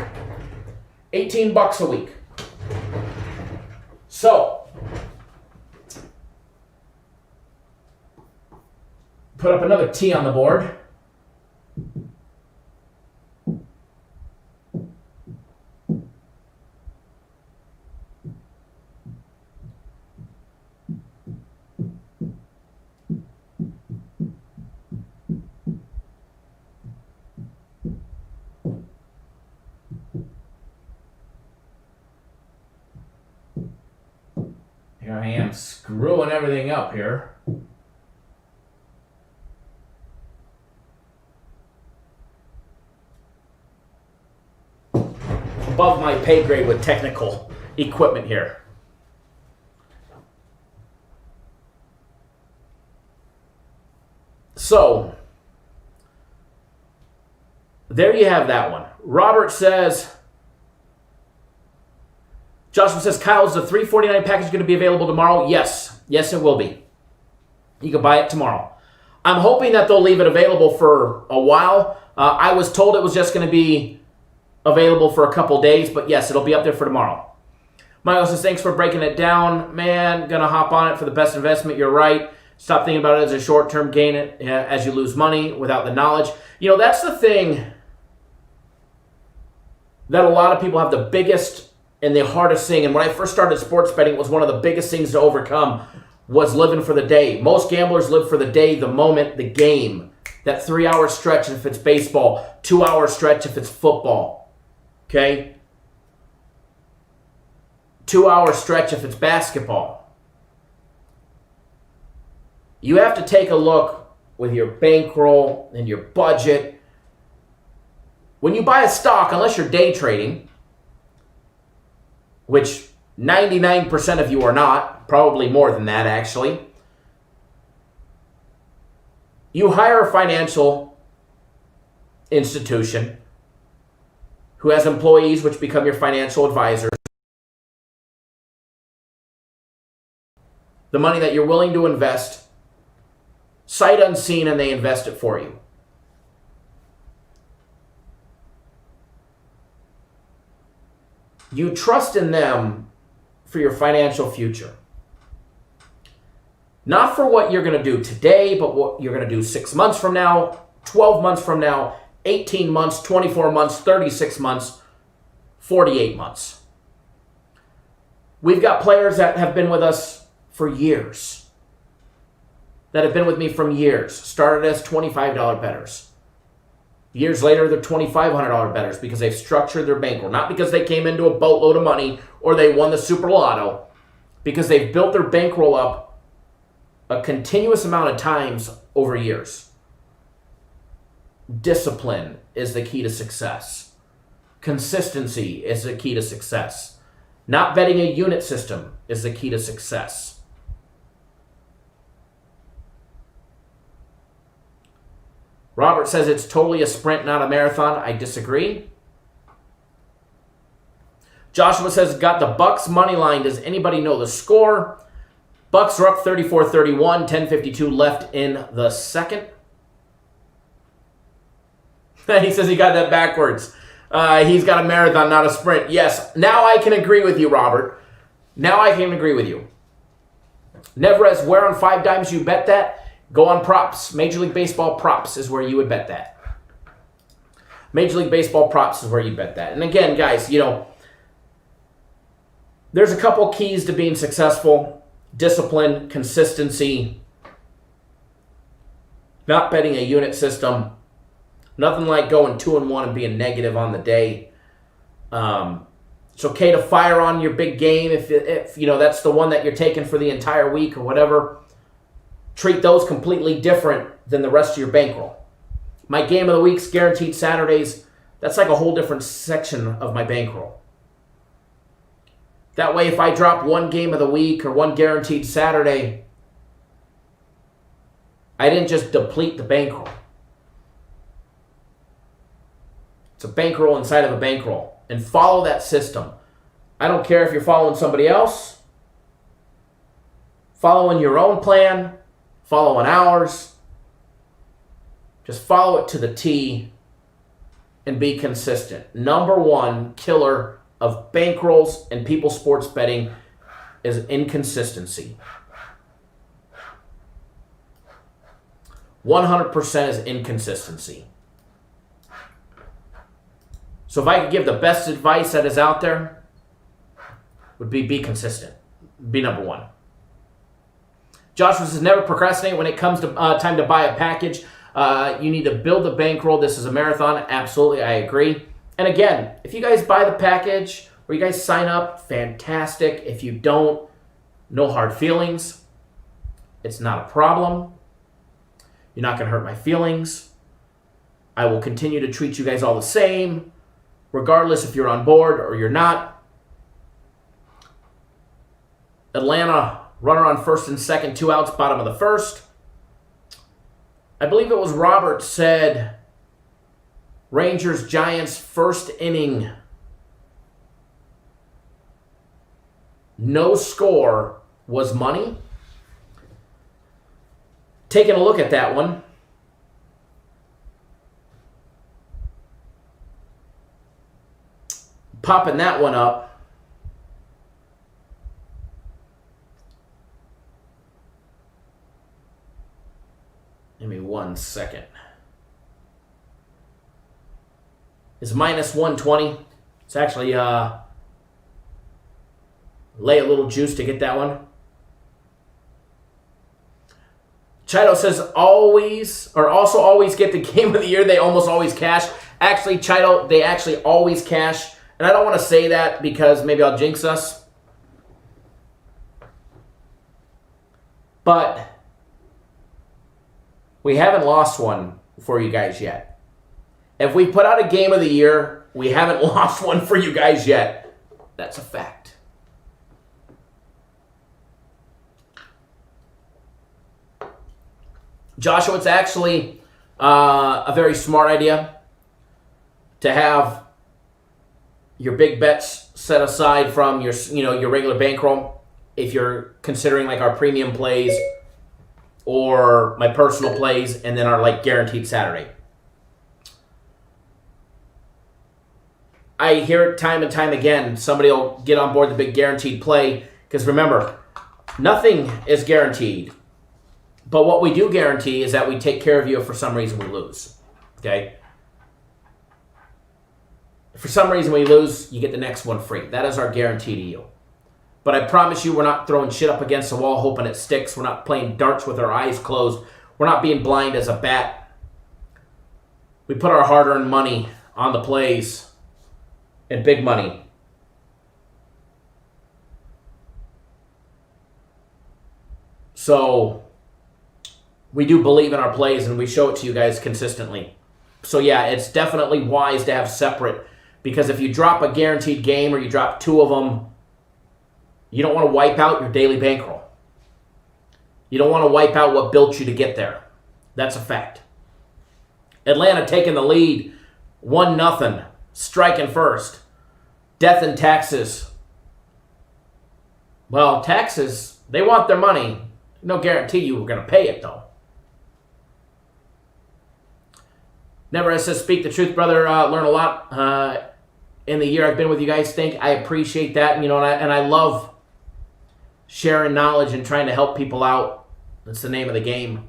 $18 a week. So, put up another T on the board. Here I am screwing everything up here. Above my pay grade with technical equipment here. So, there you have that one. Robert says, Joshua says, Kyle, is the $349 package going to be available tomorrow? Yes. Yes, it will be. You can buy it tomorrow. I'm hoping that they'll leave it available for a while. I was told it was just going to be available for a couple days, but yes, it'll be up there for tomorrow. Michael says, thanks for breaking it down. Man, going to hop on it for the best investment. You're right. Stop thinking about it as a short-term gain as you lose money without the knowledge. You know, that's the thing that a lot of people have the biggest and the hardest thing. And when I first started sports betting, it was one of the biggest things to overcome was living for the day. Most gamblers live for the day, the moment, the game. That 3-hour stretch if it's baseball, 2-hour stretch if it's football. Okay? 2-hour stretch if it's basketball. You have to take a look with your bankroll and your budget. When you buy a stock, unless you're day trading, which 99% of you are not, probably more than that actually, you hire a financial institution who has employees which become your financial advisors. The money that you're willing to invest, sight unseen, and they invest it for you. You trust in them for your financial future. Not for what you're going to do today, but what you're going to do 6 months from now, 12 months from now, 18 months, 24 months, 36 months, 48 months. We've got players that have been with us for years. That have been with me from years. Started as $25 bettors. Years later, they're $2,500 bettors because they've structured their bankroll. Not because they came into a boatload of money or they won the Super Lotto. Because they've built their bankroll up a continuous amount of times over years. Discipline is the key to success. Consistency is the key to success. Not betting a unit system is the key to success. Robert says it's totally a sprint, not a marathon. I disagree. Joshua says, got the Bucks money line. Does anybody know the score? Bucks are up 34-31, 10:52 left in the second. He says he got that backwards. He's got a marathon, not a sprint. Yes, now I can agree with you, Robert. Now I can agree with you. Neverez, where on 5 dimes you bet that? Go on props. Major League Baseball props is where you would bet that. Major League Baseball props is where you bet that. And again, guys, there's a couple keys to being successful. Discipline, consistency, not betting a unit system. Nothing like going 2-1 and being negative on the day. It's okay to fire on your big game if that's the one that you're taking for the entire week or whatever. Treat those completely different than the rest of your bankroll. My game of the week's guaranteed Saturdays. That's like a whole different section of my bankroll. That way, if I drop one game of the week or one guaranteed Saturday, I didn't just deplete the bankroll. It's a bankroll inside of a bankroll. And follow that system. I don't care if you're following somebody else, following your own plan, following ours. Just follow it to the T and be consistent. Number one killer of bankrolls and people sports betting is inconsistency. 100% is inconsistency. So if I could give the best advice that is out there, would be consistent. Be number one. Joshua says, never procrastinate when it comes to time to buy a package. You need to build a bankroll. This is a marathon. Absolutely, I agree. And again, if you guys buy the package or you guys sign up, fantastic. If you don't, no hard feelings. It's not a problem. You're not going to hurt my feelings. I will continue to treat you guys all the same, regardless if you're on board or you're not. Atlanta, runner on first and second, 2 outs, bottom of the first. I believe it was Robert said, Rangers, Giants, first inning. No score was money. Taking a look at that one. Popping that one up. Give me 1 second. Is minus 120. It's actually lay a little juice to get that one. Chido says also always get the game of the year. They almost always cash. Actually, Chido, they actually always cash. And I don't want to say that because maybe I'll jinx us. But we haven't lost one for you guys yet. If we put out a game of the year, we haven't lost one for you guys yet. That's a fact. Joshua, it's actually a very smart idea to have your big bets set aside from your regular bankroll. If you're considering like our premium plays or my personal plays and then our like guaranteed Saturday. I hear it time and time again. Somebody will get on board the big guaranteed play because remember, nothing is guaranteed. But what we do guarantee is that we take care of you if for some reason we lose. Okay? If for some reason we lose, you get the next one free. That is our guarantee to you. But I promise you, we're not throwing shit up against the wall hoping it sticks. We're not playing darts with our eyes closed. We're not being blind as a bat. We put our hard-earned money on the plays and big money. So we do believe in our plays and we show it to you guys consistently. So yeah, it's definitely wise to have separate because if you drop a guaranteed game or you drop two of them, you don't want to wipe out your daily bankroll. You don't want to wipe out what built you to get there. That's a fact. Atlanta taking the lead, 1-0, striking first. Death and taxes. Well, taxes, they want their money. No guarantee you were going to pay it, though. Never says, speak the truth, brother. Learn a lot in the year I've been with you guys. I appreciate that. And I love sharing knowledge and trying to help people out. That's the name of the game.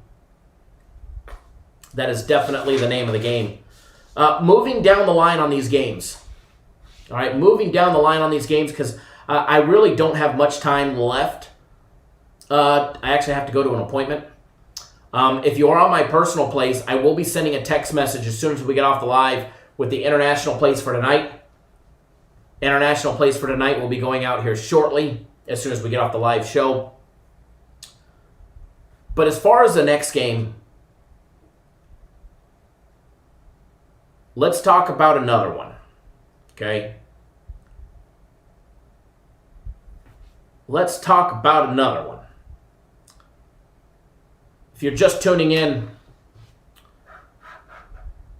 That is definitely the name of the game. Moving down the line on these games. All right, moving down the line on these games because I really don't have much time left. I actually have to go to an appointment. If you are on my personal plays, I will be sending a text message as soon as we get off the live with the international plays for tonight. International plays for tonight will be going out here shortly as soon as we get off the live show. But as far as the next game, let's talk about another one. Okay? Let's talk about another one. If you're just tuning in,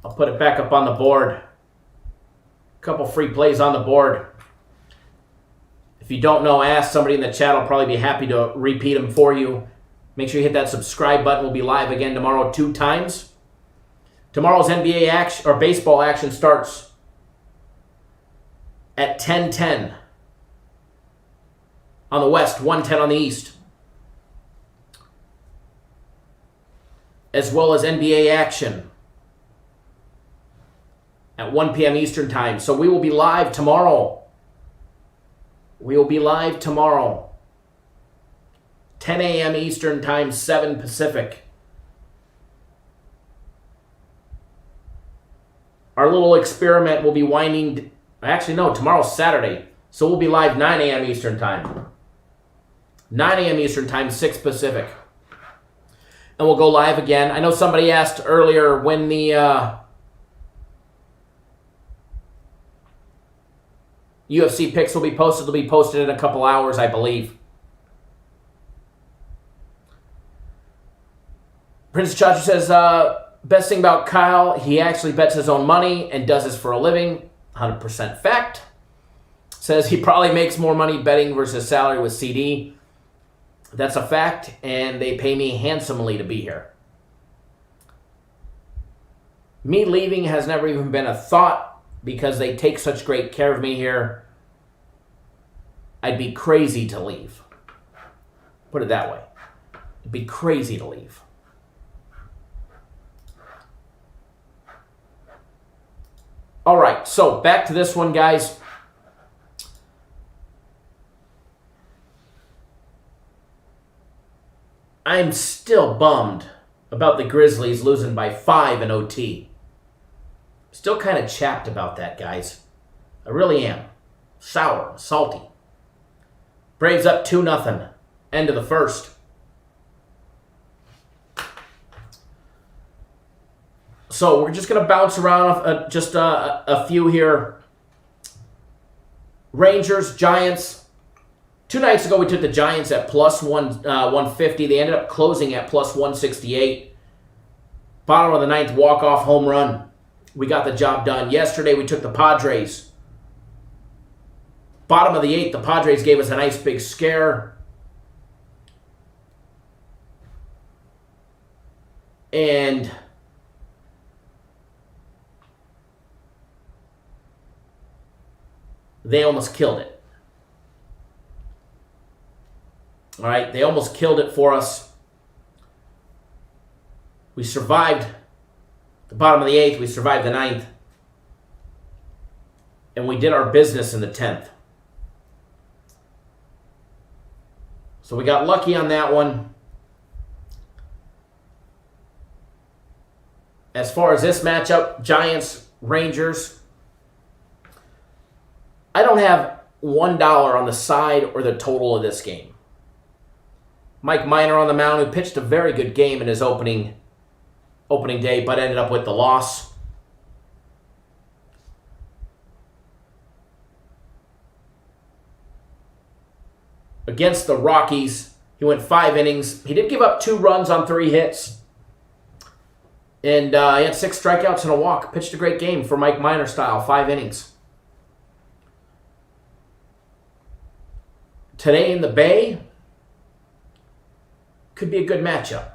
I'll put it back up on the board. A couple free plays on the board. If you don't know, ask somebody in the chat. I'll probably be happy to repeat them for you. Make sure you hit that subscribe button. We'll be live again tomorrow 2 times. Tomorrow's NBA action or baseball action starts at 10:10 on the West, 1:10 on the East. As well as NBA action at 1 p.m. Eastern Time. So we will be live tomorrow. We will be live tomorrow. 10 a.m. Eastern Time, 7 Pacific. Our little experiment will be winding... Actually, no, tomorrow's Saturday. So we'll be live 9 a.m. Eastern Time. 9 a.m. Eastern Time, 6 Pacific. And we'll go live again. I know somebody asked earlier when the UFC picks will be posted. They'll be posted in a couple hours, I believe. Prince Chacha says, best thing about Kyle, he actually bets his own money and does this for a living. 100% fact. Says he probably makes more money betting versus salary with CD. That's a fact, and they pay me handsomely to be here. Me leaving has never even been a thought because they take such great care of me here. I'd be crazy to leave. Put it that way. It'd be crazy to leave. All right, so back to this one, guys. I'm still bummed about the Grizzlies losing by 5 in OT. Still kind of chapped about that, guys. I really am. Sour, salty. Braves up 2-0. End of the first. So we're just going to bounce around just a few here. Rangers, Giants. 2 nights ago, we took the Giants at plus 150. They ended up closing at plus 168. Bottom of the ninth, walk-off home run. We got the job done. Yesterday, we took the Padres. Bottom of the eighth, the Padres gave us a nice big scare. And they almost killed it. All right, they almost killed it for us. We survived the bottom of the eighth. We survived the ninth. And we did our business in the 10th. So we got lucky on that one. As far as this matchup, Giants, Rangers, I don't have $1 on the side or the total of this game. Mike Minor on the mound, who pitched a very good game in his opening day, but ended up with the loss. Against the Rockies, he went 5 innings. He did give up 2 runs on 3 hits. And he had 6 strikeouts and a walk. Pitched a great game for Mike Minor style, 5 innings. Today in the Bay, could be a good matchup.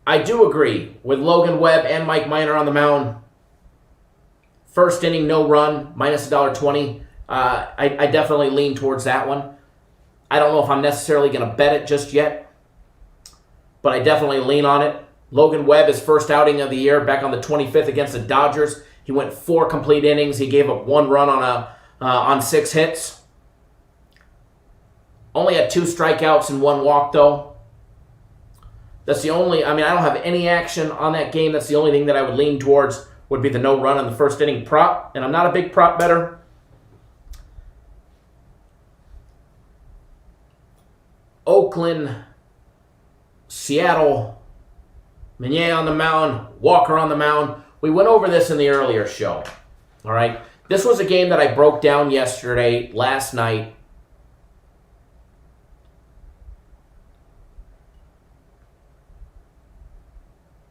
I do agree with Logan Webb and Mike Minor on the mound. First inning, no run, minus $1.20. I definitely lean towards that one. I don't know if I'm necessarily going to bet it just yet, but I definitely lean on it. Logan Webb, his first outing of the year, back on the 25th against the Dodgers. He went 4 complete innings. He gave up 1 run on 6 hits. Only had 2 strikeouts and 1 walk, though. That's the only, I don't have any action on that game. That's the only thing that I would lean towards would be the no run in the first inning prop. And I'm not a big prop bettor. Oakland, Seattle, Meunier on the mound, Walker on the mound. We went over this in the earlier show. All right. This was a game that I broke down last night.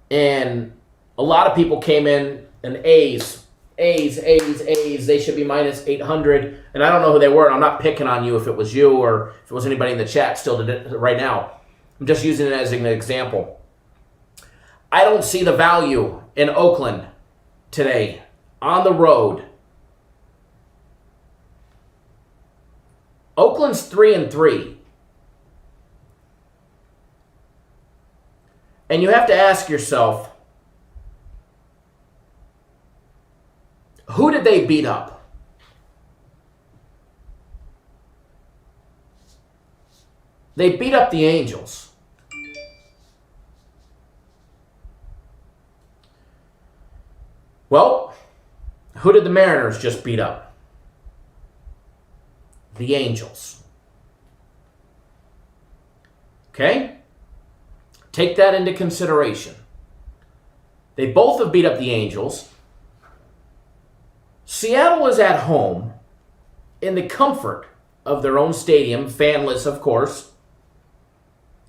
And a lot of people came in and A's. They should be minus 800. And I don't know who they were. I'm not picking on you if it was you or if it was anybody in the chat still right now. I'm just using it as an example. I don't see the value in Oakland today on the road. Oakland's 3-3. And you have to ask yourself, who did they beat up? They beat up the Angels. Well, who did the Mariners just beat up? The Angels. Okay? Take that into consideration. They both have beat up the Angels. Seattle is at home in the comfort of their own stadium, fanless, of course.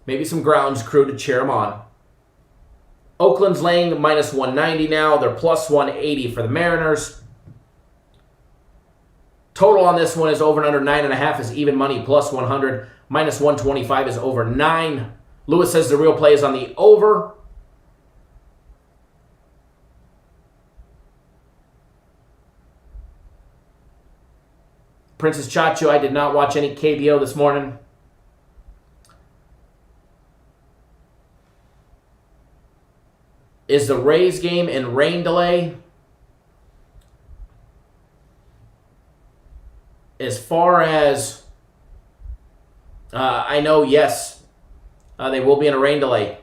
Maybe some grounds crew to cheer them on. Oakland's laying minus 190 now. They're plus 180 for the Mariners. Total on this one is over and under 9.5 is even money, plus 100. Minus 125 is over 9. Lewis says the real play is on the over. Princess Chacho, I did not watch any KBO this morning. Is the Rays game in rain delay? As far as I know, yes, they will be in a rain delay.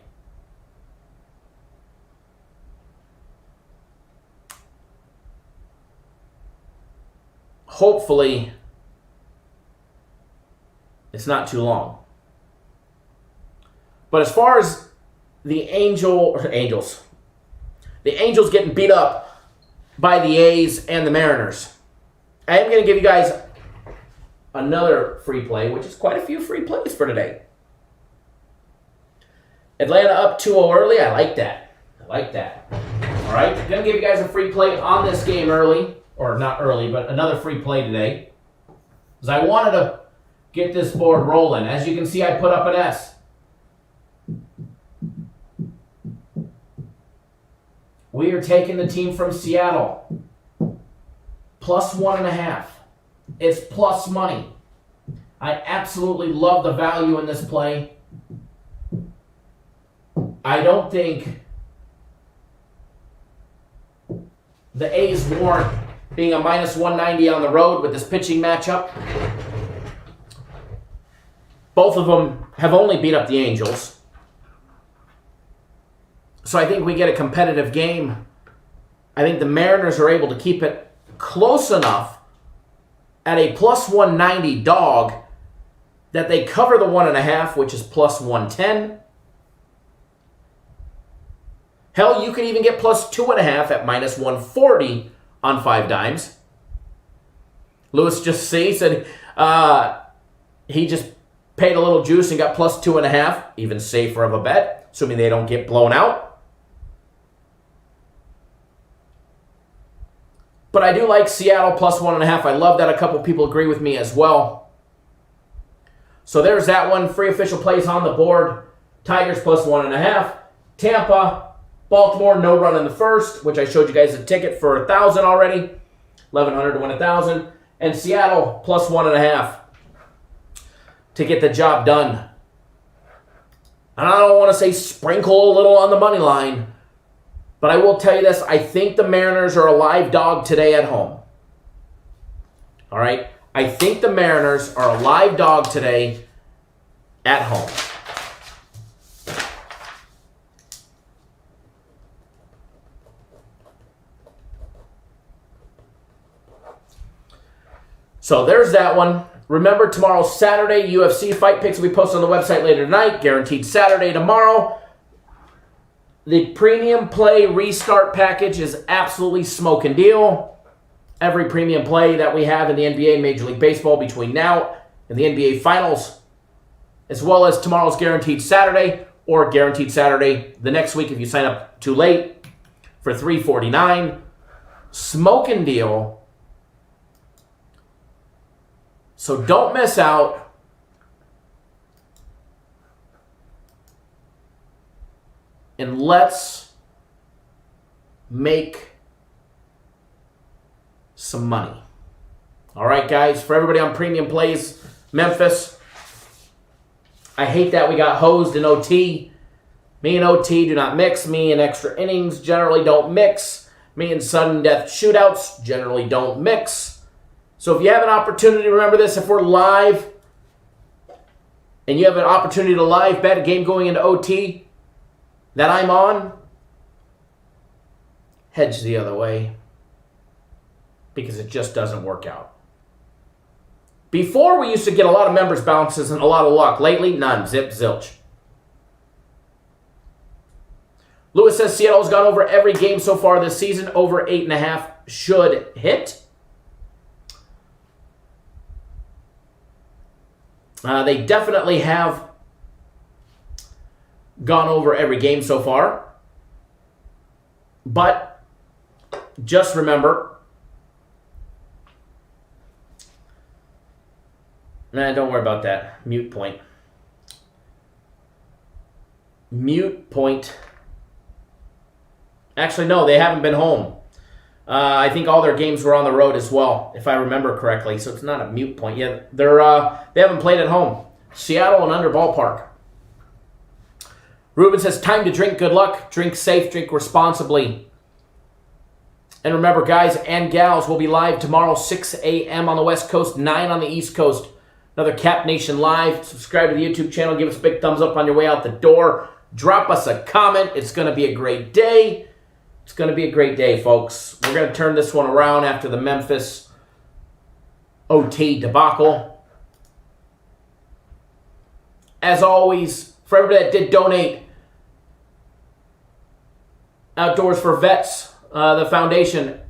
Hopefully, it's not too long. But as far as the Angels getting beat up by the A's and the Mariners, I am going to give you guys another free play, which is quite a few free plays for today. Atlanta up 2-0 early. I like that. All right, I'm going to give you guys a free play on this game early. Or not early, but another free play today. Because I wanted to get this board rolling. As you can see, I put up an S. We are taking the team from Seattle. Plus 1.5. It's plus money. I absolutely love the value in this play. I don't think the A's warrant being a minus 190 on the road with this pitching matchup. Both of them have only beat up the Angels. So I think we get a competitive game. I think the Mariners are able to keep it close enough at a plus 190 dog that they cover the 1.5, which is plus 110. Hell, you can even get plus 2.5 at minus 140 on 5 dimes. Lewis just said he just paid a little juice and got plus 2.5, even safer of a bet, assuming they don't get blown out. But I do like Seattle plus 1.5. I love that a couple people agree with me as well. So there's that one. Free official plays on the board. Tigers plus 1.5. Tampa, Baltimore, no run in the first, which I showed you guys a ticket for 1,000 already. 1,100 to win 1,000. And Seattle plus 1.5 to get the job done. And I don't want to say sprinkle a little on the money line, but I will tell you this. I think the Mariners are a live dog today at home. All right? I think the Mariners are a live dog today at home. So there's that one. Remember, tomorrow, Saturday, UFC fight picks will be posted on the website later tonight. Guaranteed Saturday tomorrow. The premium play restart package is absolutely smoke and deal. Every premium play that we have in the NBA, Major League Baseball between now and the NBA Finals, as well as tomorrow's Guaranteed Saturday or Guaranteed Saturday the next week if you sign up too late for $349. Smoke and deal. So don't miss out. And let's make some money. All right, guys. For everybody on Premium Plays, Memphis, I hate that we got hosed in OT. Me and OT do not mix. Me and extra innings generally don't mix. Me and sudden death shootouts generally don't mix. So if you have an opportunity, remember this, if we're live and you have an opportunity to live bet a game going into OT that I'm on, hedge the other way because it just doesn't work out. Before, we used to get a lot of members bounces and a lot of luck. Lately, none. Zip, zilch. Lewis says Seattle's gone over every game so far this season. Over 8.5 should hit. They definitely have gone over every game so far. But just remember, don't worry about that. Mute point. Mute point. Actually, no, they haven't been home. I think all their games were on the road as well, if I remember correctly. So it's not a mute point yet. They haven't played at home. Seattle and under ballpark. Ruben says, time to drink. Good luck. Drink safe. Drink responsibly. And remember, guys and gals, we'll be live tomorrow, 6 a.m. on the West Coast, 9 on the East Coast. Another Cap Nation Live. Subscribe to the YouTube channel. Give us a big thumbs up on your way out the door. Drop us a comment. It's going to be a great day. It's going to be a great day, folks. We're going to turn this one around after the Memphis OT debacle. As always, for everybody that did donate, Outdoors for Vets, the foundation,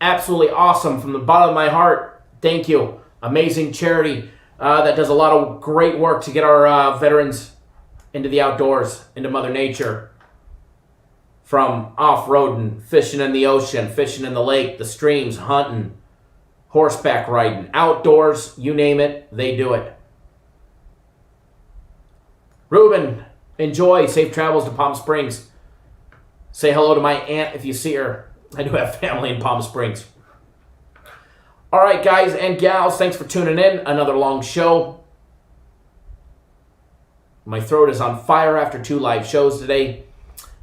absolutely awesome from the bottom of my heart. Thank you. Amazing charity that does a lot of great work to get our veterans into the outdoors, into Mother Nature. From off-roading, fishing in the ocean, fishing in the lake, the streams, hunting, horseback riding, outdoors, you name it, they do it. Ruben, enjoy. Safe travels to Palm Springs. Say hello to my aunt if you see her. I do have family in Palm Springs. All right, guys and gals, thanks for tuning in. Another long show. My throat is on fire after 2 live shows today.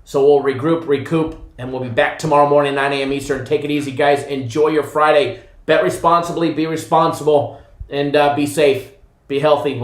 So we'll regroup, recoup, and we'll be back tomorrow morning, 9 a.m. Eastern. Take it easy, guys. Enjoy your Friday. Bet responsibly, be responsible, and be safe. Be healthy. We'll